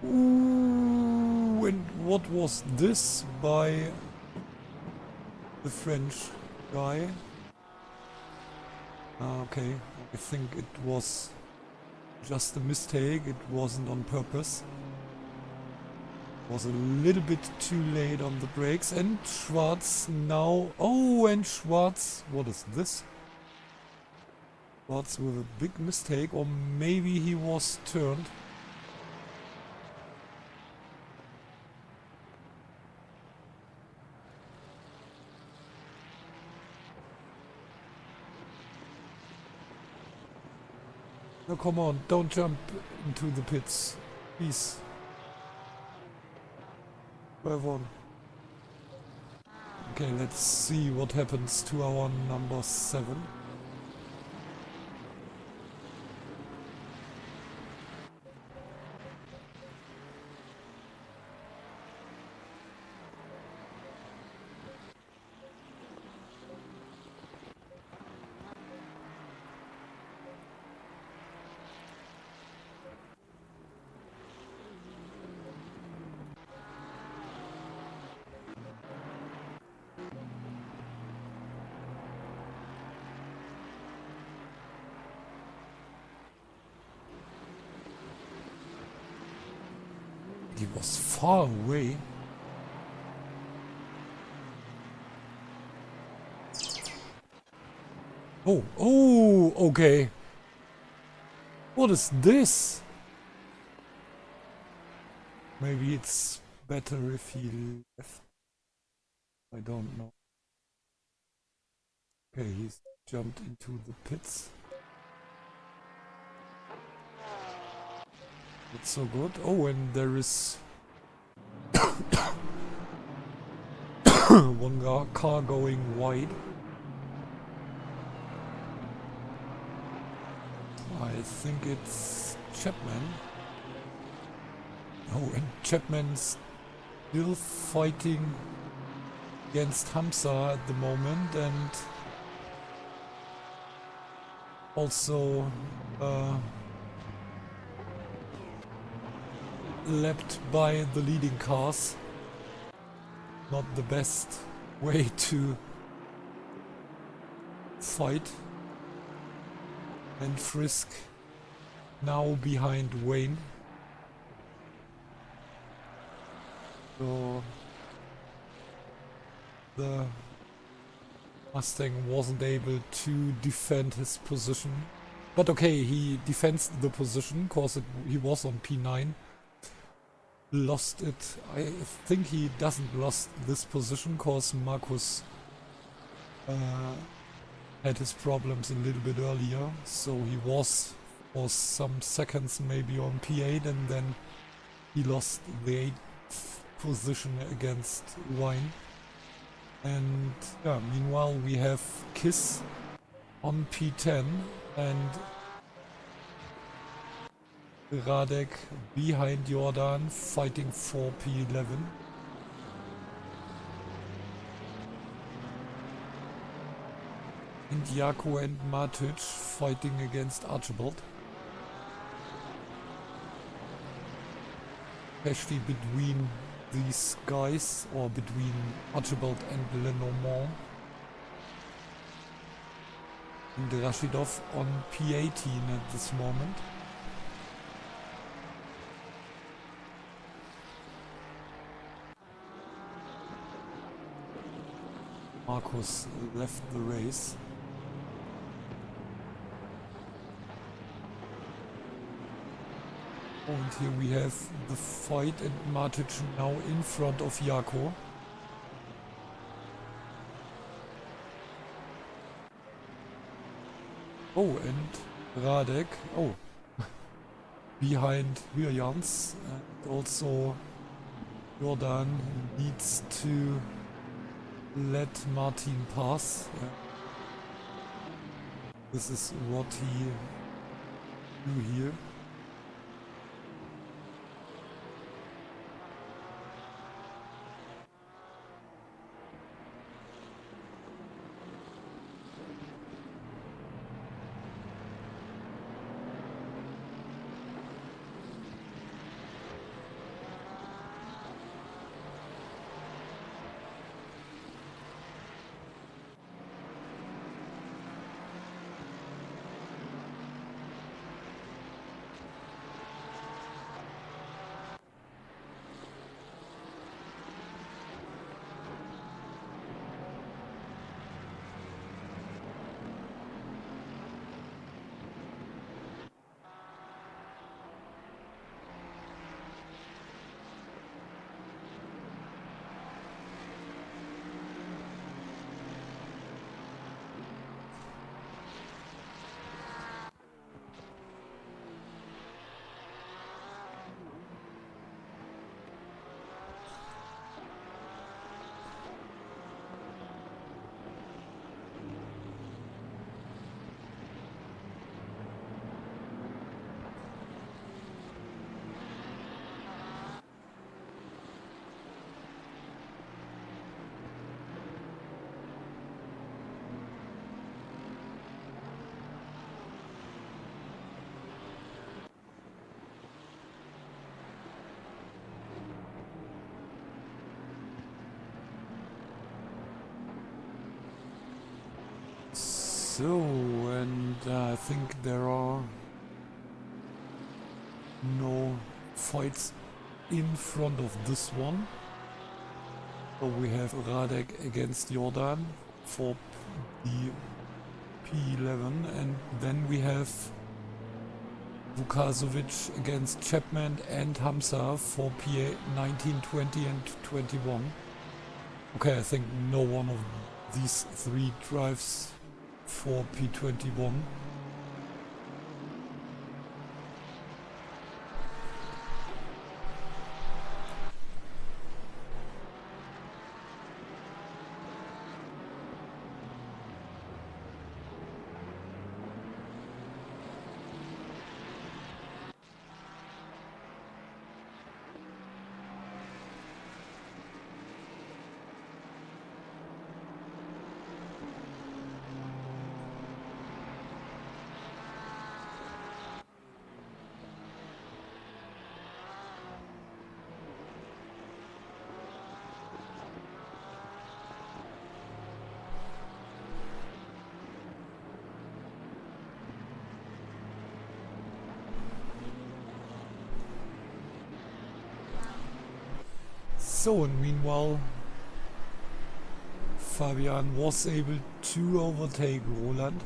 Ooh, and what was this by the French guy? Okay, I think it was just a mistake, it wasn't on purpose. Was a little bit too late on the brakes, and Schwarz now... Oh, and Schwarz... What is this? Schwarz with a big mistake, or maybe he was turned. No, come on, don't jump into the pits, please. 12-1. Okay, let's see what happens to our number 7. He was far away. Oh, okay. What is this? Maybe it's better if he left. I don't know. Okay, he's jumped into the pits. Not so good. Oh, and there is one car going wide. I think it's Chapman. Oh, and Chapman's still fighting against Hamza at the moment, and also lapped by the leading cars. Not the best way to fight. And Frisk now behind Wayne. So the Mustang wasn't able to defend his position. But okay, he defends the position because he was on P9. Lost it. I think he doesn't lost this position because Marcus had his problems a little bit earlier. So he was for some seconds maybe on P8, and then he lost the 8th position against Wine. And yeah, meanwhile we have Kiss on P10 and Radek behind Jordan fighting for P11. And Jako and Matic fighting against Archibald. Especially between these guys, or between Archibald and Lenormand. And Rashidov on P18 at this moment. Marcus left the race. Oh, and here we have the fight and Matic now in front of Jako. Oh, and Radek. Oh, behind Hürjans. And also Jordan needs to let Martin pass. This is what he do here. So, and I think there are no fights in front of this one. So we have Radek against Jordan for the P11, and then we have Vukasovic against Chapman and Hamza for PA 19, 20 and 21. Okay, I think no one of these three drives for P21. So, and meanwhile, Fabian was able to overtake Roland.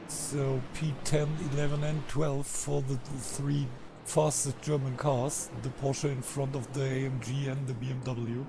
So P10, 11 and 12 for the three fastest German cars, the Porsche in front of the AMG and the BMW.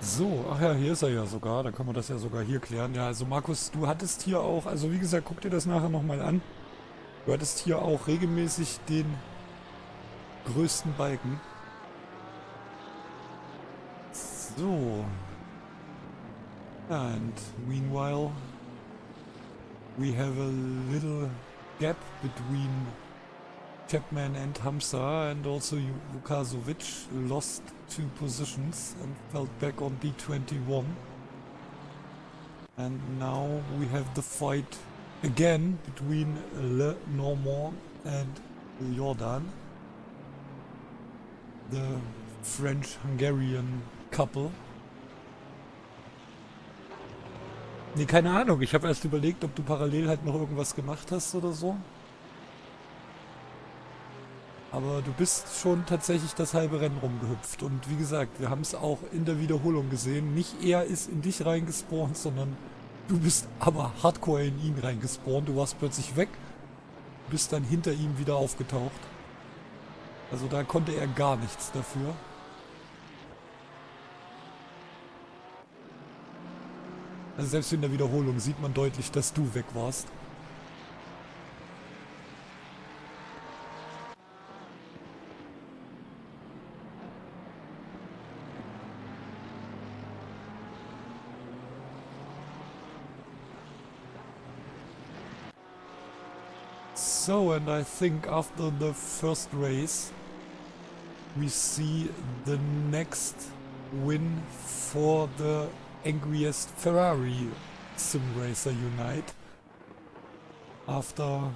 So, ach ja, hier ist er ja sogar. Da können wir das ja sogar hier klären. Ja, also Markus, du hattest hier auch, also wie gesagt, guck dir das nachher nochmal an. Du hattest hier auch regelmäßig den größten Balken. So. And meanwhile, we have a little gap between Chapman and Hamza, and also Vukasovic lost 2 positions and fell back on D21. And now we have the fight again between Le Normand and Jordan, the French-Hungarian couple. Nee, keine Ahnung. Ich habe erst überlegt, ob du parallel halt noch irgendwas gemacht hast oder so. Aber du bist schon tatsächlich das halbe Rennen rumgehüpft. Und wie gesagt, wir haben es auch in der Wiederholung gesehen. Nicht er ist in dich reingespawnt, sondern du bist aber hardcore in ihn reingespawnt. Du warst plötzlich weg, bist dann hinter ihm wieder aufgetaucht. Also da konnte er gar nichts dafür. Also selbst in der Wiederholung sieht man deutlich, dass du weg warst. So, and I think after the first race, we see the next win for the angriest Ferrari sim racer unite. After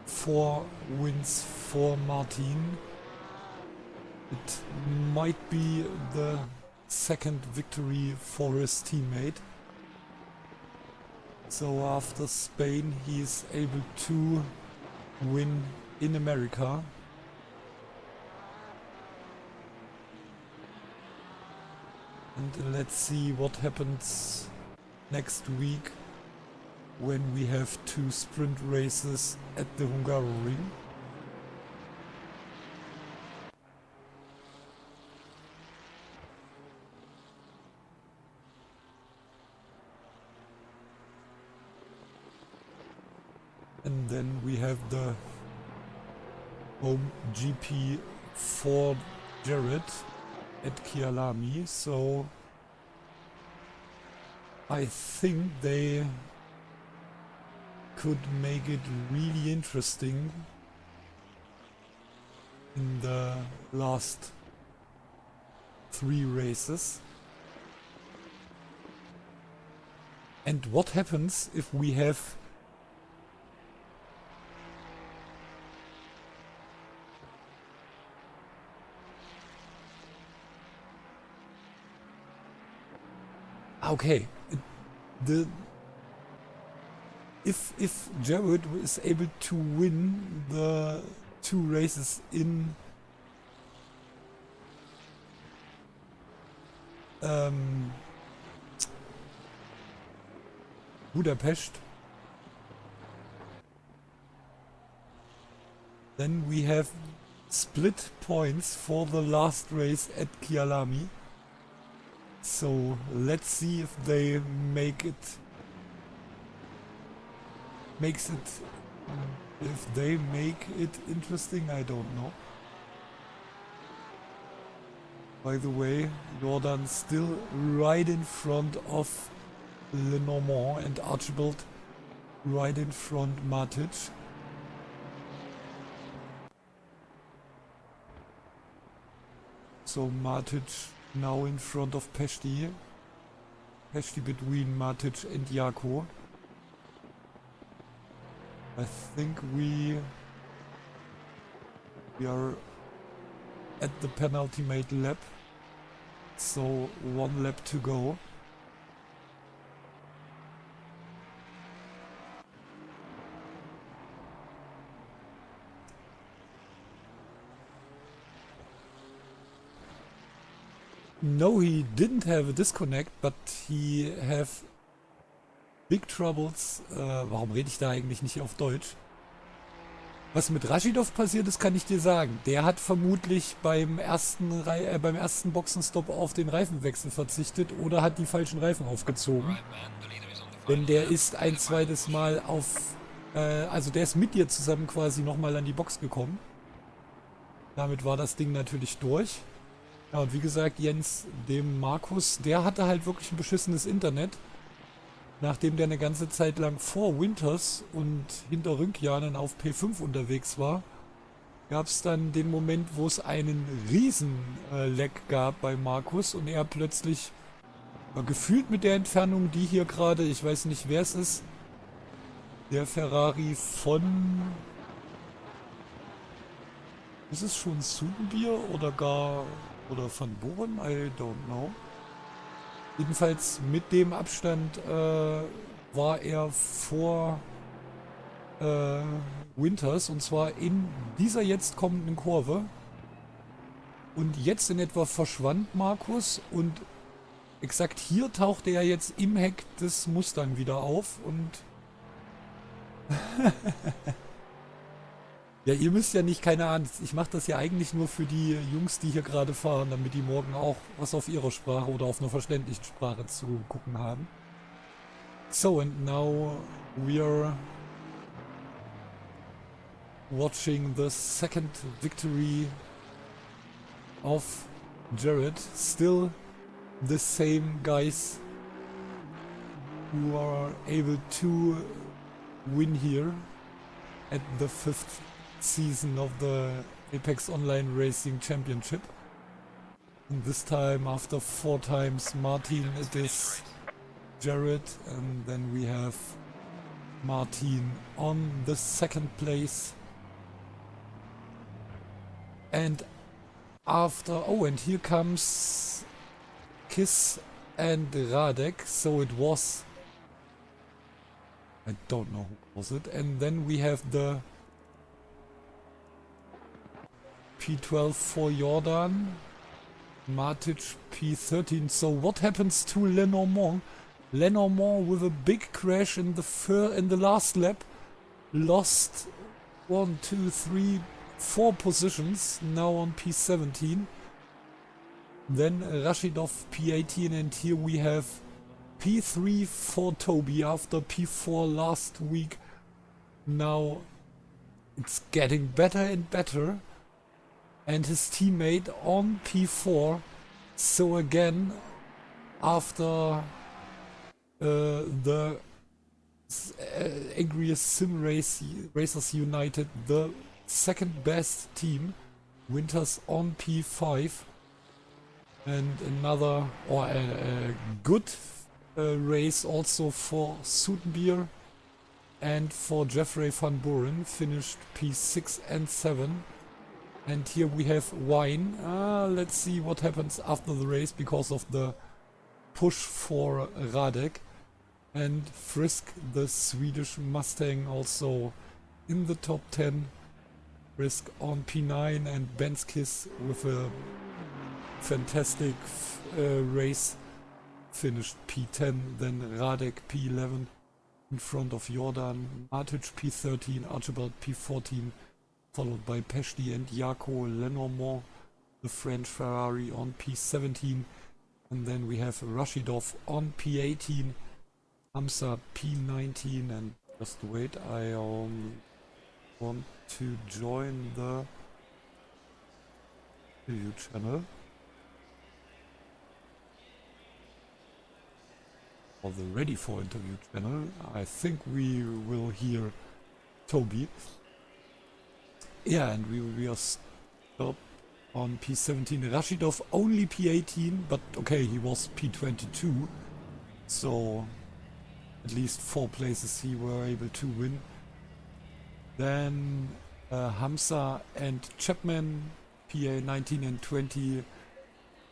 4 wins for Martin, it might be the second victory for his teammate. So after Spain, he is able to win in America. And let's see what happens next week when we have 2 sprint races at the Hungaroring. And then we have the home GP for Jared at Kyalami, so I think they could make it really interesting in the last 3 races. And what happens if we have okay, if Jared is able to win the 2 races in Budapest, then we have split points for the last race at Kyalami. So let's see if they makes it, if they make it interesting, I don't know. By the way, Jordan still right in front of Lenormand and Archibald right in front Matic. So Matic now in front of Peshti. Peshti between Matic and Jako. I think we are at the penultimate lap. So 1 lap to go. No, he didn't have a disconnect, but he have big troubles. Warum rede ich da eigentlich nicht auf Deutsch? Was mit Rashidov passiert ist, kann ich dir sagen. Der hat vermutlich beim ersten Boxenstopp auf den Reifenwechsel verzichtet oder hat die falschen Reifen aufgezogen. Right, man. The leader is on the Denn final der lap. ist ein zweites Mal also der ist mit dir zusammen quasi nochmal an die Box gekommen. Damit war das Ding natürlich durch. Ja, und wie gesagt, Jens, dem Markus, der hatte halt wirklich ein beschissenes Internet. Nachdem der eine ganze Zeit lang vor Winters und hinter Rünkjanen auf P5 unterwegs war, gab es dann den Moment, wo es einen riesen Lag gab bei Markus und er plötzlich gefühlt mit der Entfernung, die hier gerade, ich weiß nicht wer es ist, der Ferrari von... Ist es schon Sudenbier oder gar... oder von Boren? I don't know. Jedenfalls mit dem Abstand war er vor Winters und zwar in dieser jetzt kommenden Kurve. Und jetzt in etwa verschwand Markus und exakt hier tauchte er jetzt im Heck des Mustang wieder auf und ja, ihr müsst ja nicht, keine Ahnung, ich mache das ja eigentlich nur für die Jungs, die hier gerade fahren, damit die morgen auch was auf ihrer Sprache oder auf einer verständlichen Sprache zu gucken haben. So, and now we are watching the second victory of Jared. Still the same guys who are able to win here at the 5th season of the Apex Online Racing Championship. And this time, after 4 times Martin, it is Jared, and then we have Martin on the 2nd place. And after, oh, and here comes Kiss and Radek, so it was, I don't know who was it, and then we have the P12 for Jordan, Matic P13. So what happens to Lenormand? Lenormand with a big crash in the last lap, lost 1, 2, 3, 4 positions, now on P17. Then Rashidov P18, and here we have P3 for Toby after P4 last week. Now it's getting better and better. And his teammate on P4. So again, after the Angriest Sim Racers United, the second best team, Winters on P5. And another, or a good race also for Sudenbier and for Jeffrey van Buren, finished P6 and 7. And here we have Wine. Let's see what happens after the race because of the push for Radek. And Frisk, the Swedish Mustang, also in the top 10. Frisk on P9 and Benskis with a fantastic race, finished P10. Then Radek P11 in front of Jordan. Matic P13, Archibald P14. Followed by Peshti and Jaco Lenormand, the French Ferrari on P17. And then we have Rashidov on P18, Hamza P19. And just wait, I want to join the video channel. Or the Ready for Interview channel. I think we will hear Toby. Yeah, and we are stopped on P17. Rashidov only P18, but okay, he was P22. So at least 4 places he were able to win. Then Hamza and Chapman, PA 19 and 20.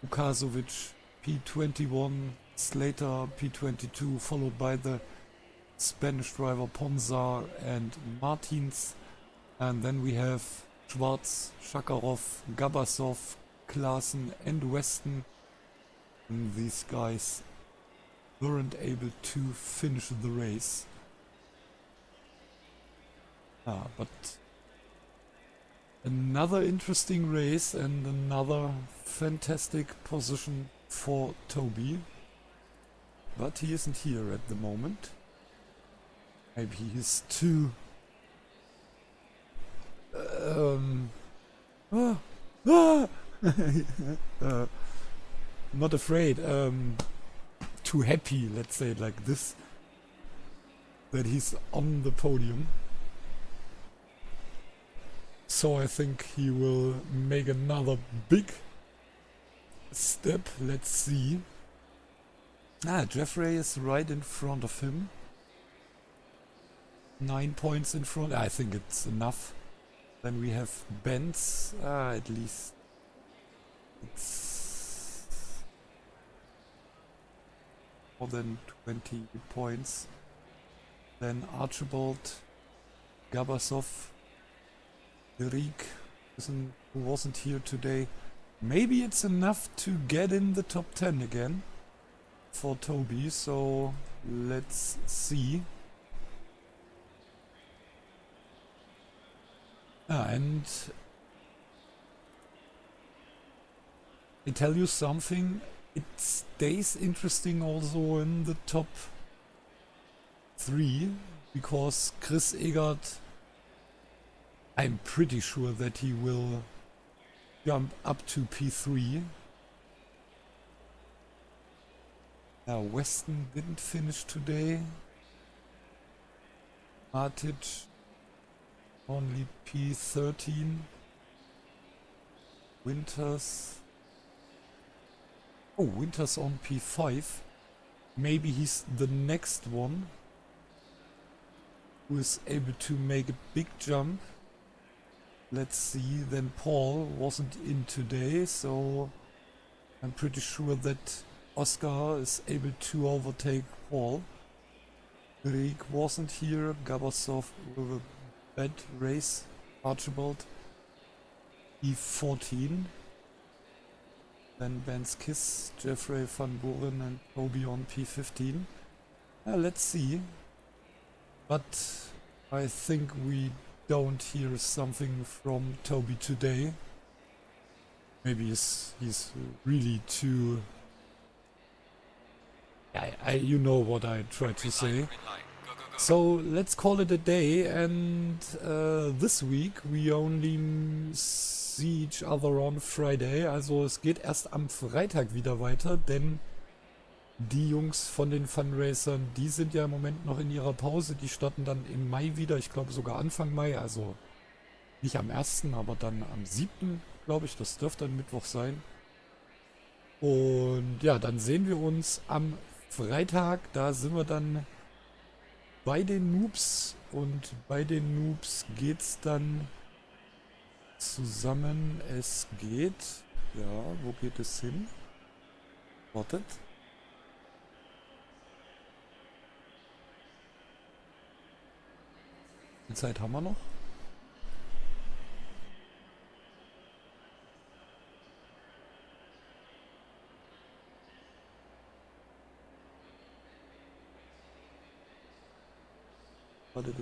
Ukasovic P21. Slater P22, followed by the Spanish driver Ponzar and Martins. And then we have Schwarz, Shakarov, Gabasov, Klaassen and Weston. And these guys weren't able to finish the race. But Another interesting race and another fantastic position for Toby. But he isn't here at the moment. Maybe he's too... ah, ah! Not afraid. Too happy, let's say it like this, that he's on the podium. So I think he will make another big step. Let's see. Jeffrey is right in front of him. 9 points in front. I think it's enough. Then we have Benz. At least it's more than 20 points. Then Archibald, Gabasov, Rick, who wasn't here today. Maybe it's enough to get in the top 10 again for Toby, so let's see. And I tell you something, it stays interesting also in the top 3, because Chris Egert, I'm pretty sure that he will jump up to P3. Now Weston didn't finish today. Matic only P13. Winters. Oh, Winters on P5. Maybe he's the next one who is able to make a big jump. Let's see. Then Paul wasn't in today, so I'm pretty sure that Oscar is able to overtake Paul. Rick wasn't here. Gabasov with a bad race. Archibald E14. Then Ben's Kiss, Jeffrey Van Buren and Toby on P15. Let's see. But I think we don't hear something from Toby today. Maybe he's really too... you know what I try to say. Green light. Go, go, go. So let's call it a day, and this week we only see each other on Friday. Also es geht erst am Freitag wieder weiter, denn die Jungs von den Funracern, die sind ja im Moment noch in ihrer Pause. Die starten dann im Mai wieder, ich glaube sogar Anfang Mai, also nicht am 1., aber dann am 7., glaube ich. Das dürfte ein Mittwoch sein. Und ja, dann sehen wir uns am Freitag. Da sind wir dann bei den Noobs, und bei den Noobs geht's dann zusammen. Es geht, ja, wo geht es hin? Wartet. Wie viel Zeit haben wir noch? Warte,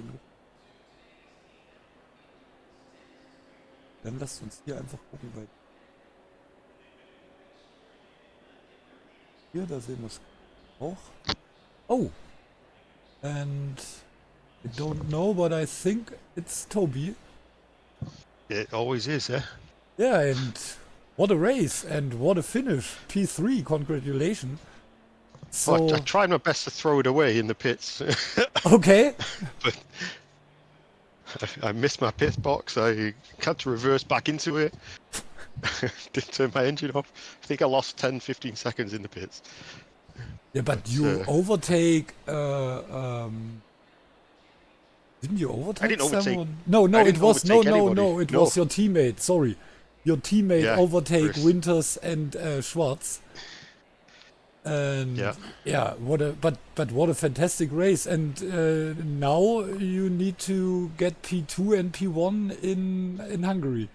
dann lasst uns hier einfach gucken, weil hier, da sehen wir es auch. Oh! And I don't know, but I think it's Toby. It always is, eh? Yeah, and what a race and what a finish. P3, congratulations. So, I tried my best to throw it away in the pits, okay. but I missed my pit box. I had to reverse back into it. Didn't turn my engine off. I think I lost 10-15 seconds in the pits. Yeah, but you overtake. Didn't you overtake? I didn't overtake. Someone? No, I it didn't was no, overtake no, anybody. no. It No. was your teammate. Sorry, your teammate Yeah, overtake Chris. Winters and Schwarz. And yeah, what a fantastic race! And now you need to get P2 and P1 in Hungary.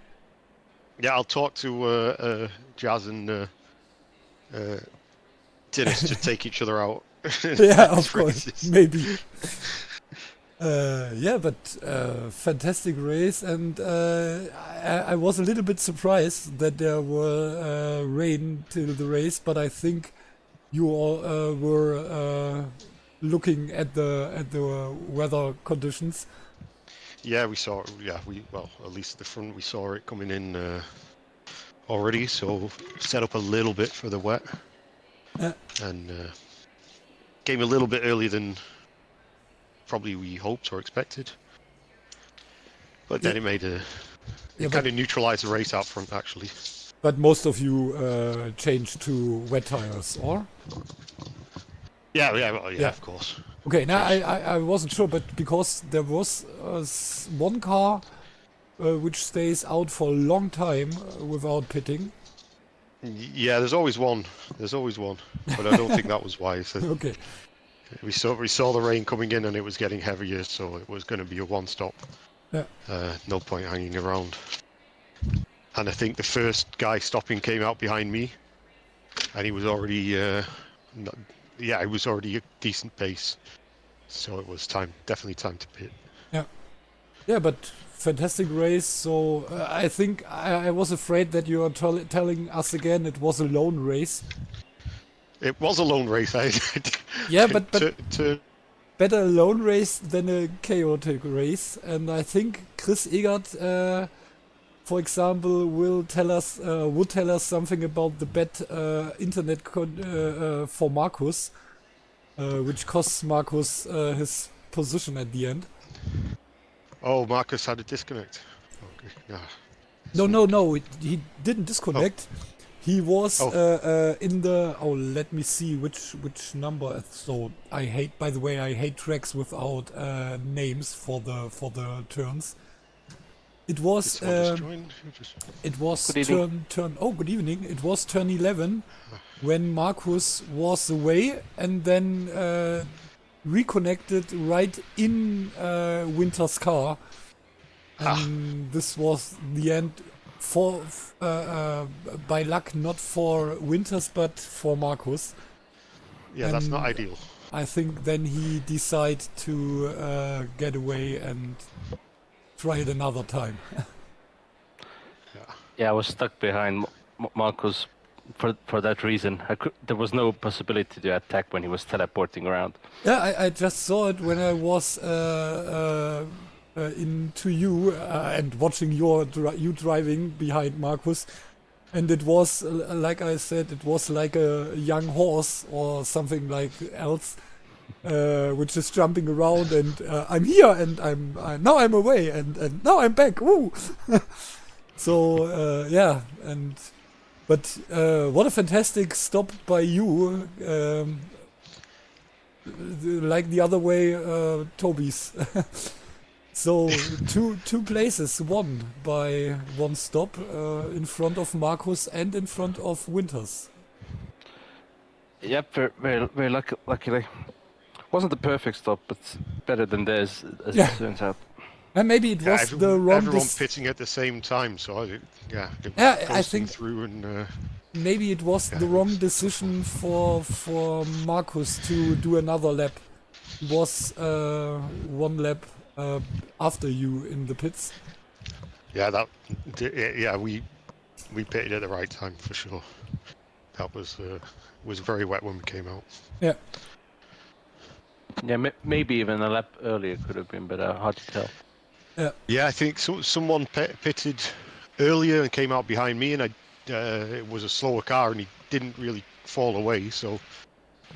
Yeah, I'll talk to Jazz and Dennis to take each other out. Yeah, of course, Races. maybe. Yeah, but fantastic race, and I was a little bit surprised that there were rain till the race, but I think you all were looking at the weather conditions. Yeah, we saw. Yeah, well, at least at the front we saw it coming in already. So set up a little bit for the wet, Uh, and came a little bit earlier than probably we hoped or expected. But then Yeah. it made Yeah, it kind of neutralized the race out front actually. but most of you changed to wet tires, or? Yeah, well, yeah, Yeah. of course. Okay, now Just- I wasn't sure, but because there was one car which stays out for a long time without pitting. Yeah, there's always one. There's always one, but I don't think that was wise. Okay. We saw the rain coming in and it was getting heavier, so it was going to be a one-stop. Yeah. No point hanging around. And I think the first guy stopping came out behind me, and he was already, he was already a decent pace. So it was definitely time to pit. Yeah, but fantastic race. So I think I was afraid that you are telling us again it was a lone race. It was a lone race. Yeah, but to better a lone race than a chaotic race. And I think Chris Egert, for example, would tell us something about the bad internet for Marcus, which costs Marcus his position at the end. Oh, Marcus had a disconnect. Okay. Yeah. No, he didn't disconnect. He was in the. Oh, let me see which number. So by the way, I hate tracks without names for the turns. It was Did someone just join? it was Good evening. turn. Oh, good evening. It was turn 11 when Marcus was away and then reconnected right in Winter's car, and this was the end for by luck, not for Winters but for Marcus. Yeah, that's not And ideal. I think then he decided to get away and try it another time. Yeah, I was stuck behind Marcos for that reason. There was no possibility to attack when he was teleporting around. Yeah, I just saw it when I was into you and watching you driving behind Marcus, and it was like I said, it was like a young horse or something like else, which is jumping around, and I'm here, and now I'm away, and now I'm back. Woo! So yeah, but what a fantastic stop by you. Like the other way, Toby's. So two places won by one stop in front of Marcus and in front of Winters. Yep, very luckily. Wasn't the perfect stop, but better than theirs, as Yeah. it turns out. And maybe it was the wrong. Everyone pitting at the same time, so they Yeah, I coasting think through and maybe it was the wrong decision for Marcus to do another lap. He was one lap after you in the pits. we pitted at the right time for sure. That was very wet when we came out. Yeah. Yeah, maybe even a lap earlier could have been better. Hard to tell. Yeah, I think someone pitted earlier and came out behind me, and it was a slower car, and he didn't really fall away. So,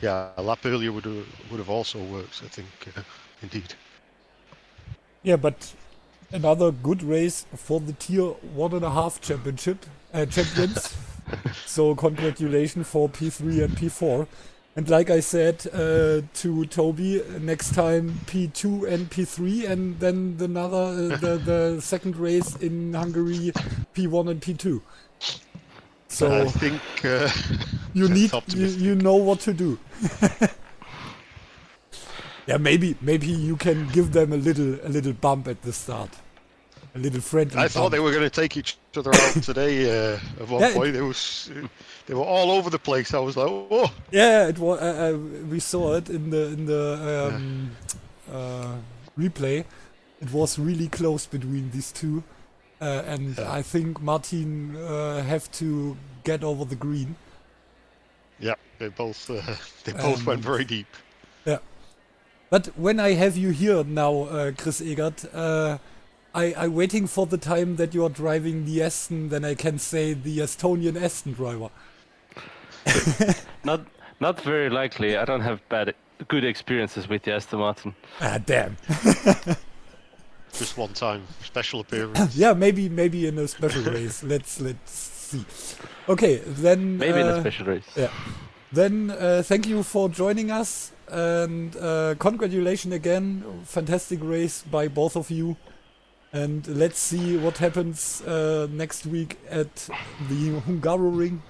yeah, a lap earlier would have also worked. I think, indeed. Yeah, but another good race for the tier 1.5 champions. So congratulations for P3 and P4. And like I said to Toby, next time P2 and P3, and then the second race in Hungary, P1 and P2. So I think you know what to do. Yeah, maybe you can give them a little bump at the start, a little friendly. I thought they were going to take each other out today. At one point, they were all over the place. I was like, oh. Yeah, it was. We saw it in the replay. It was really close between these two. And Yeah. I think Martin have to get over the green. Yeah, they both went very deep. Yeah. But when I have you here now, Chris Egert, I'm waiting for the time that you are driving the Aston, then I can say the Estonian Aston driver. Not very likely. I don't have good experiences with the Aston Martin. Ah, damn. Just one time, special appearance. Yeah, maybe in a special race. Let's see. Okay, then Maybe in a special race. yeah. Then thank you for joining us and congratulations again. Fantastic race by both of you. And let's see what happens next week at the Hungaroring,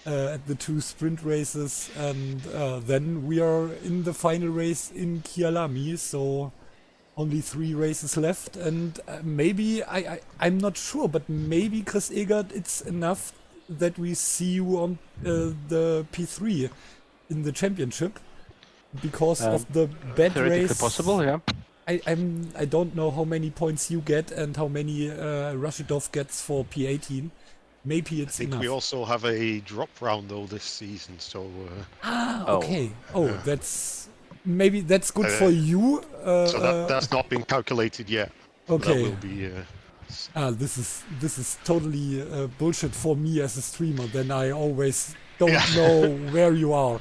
at the 2 sprint races, and then we are in the final race in Kialami. So only 3 races left, and maybe I'm not sure, but maybe Chris Egert, it's enough that we see you on the P3 in the championship because of the bad Theoretically race. possible, yeah. I don't know how many points you get and how many Rashidov gets for P18. Maybe I it's think enough. we also have a drop round though this season, so Okay. Maybe that's good for you. that's not been calculated yet. Okay. That will be. This is totally bullshit for me as a streamer. Then I always don't know where you are.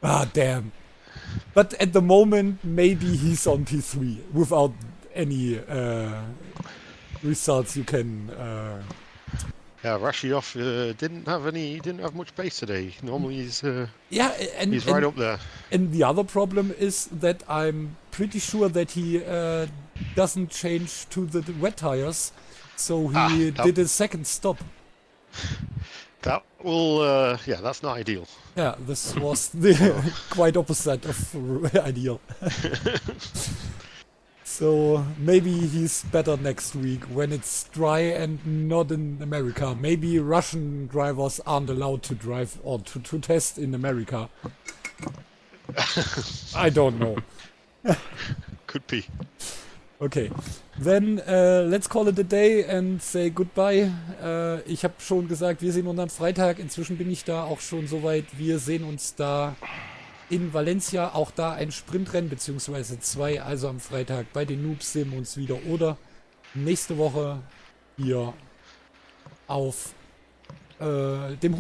Ah, damn. But at the moment, maybe he's on P3 without any results you can. Yeah, Rashidov didn't have much pace today. Normally he's He's right up there. And the other problem is that I'm pretty sure that he doesn't change to the wet tires, so he did a second stop. That will, that's not ideal. Yeah, this was the quite opposite of ideal. So maybe he's better next week when it's dry and not in America. Maybe Russian drivers aren't allowed to drive or to test in America. I don't know. Could be. Okay, then let's call it a day and say goodbye. Ich habe schon gesagt, wir sehen uns am Freitag. Inzwischen bin ich da auch schon soweit. Wir sehen uns da in Valencia. Auch da ein Sprintrennen, beziehungsweise 2. Also am Freitag bei den Noobs sehen wir uns wieder. Oder nächste Woche hier auf dem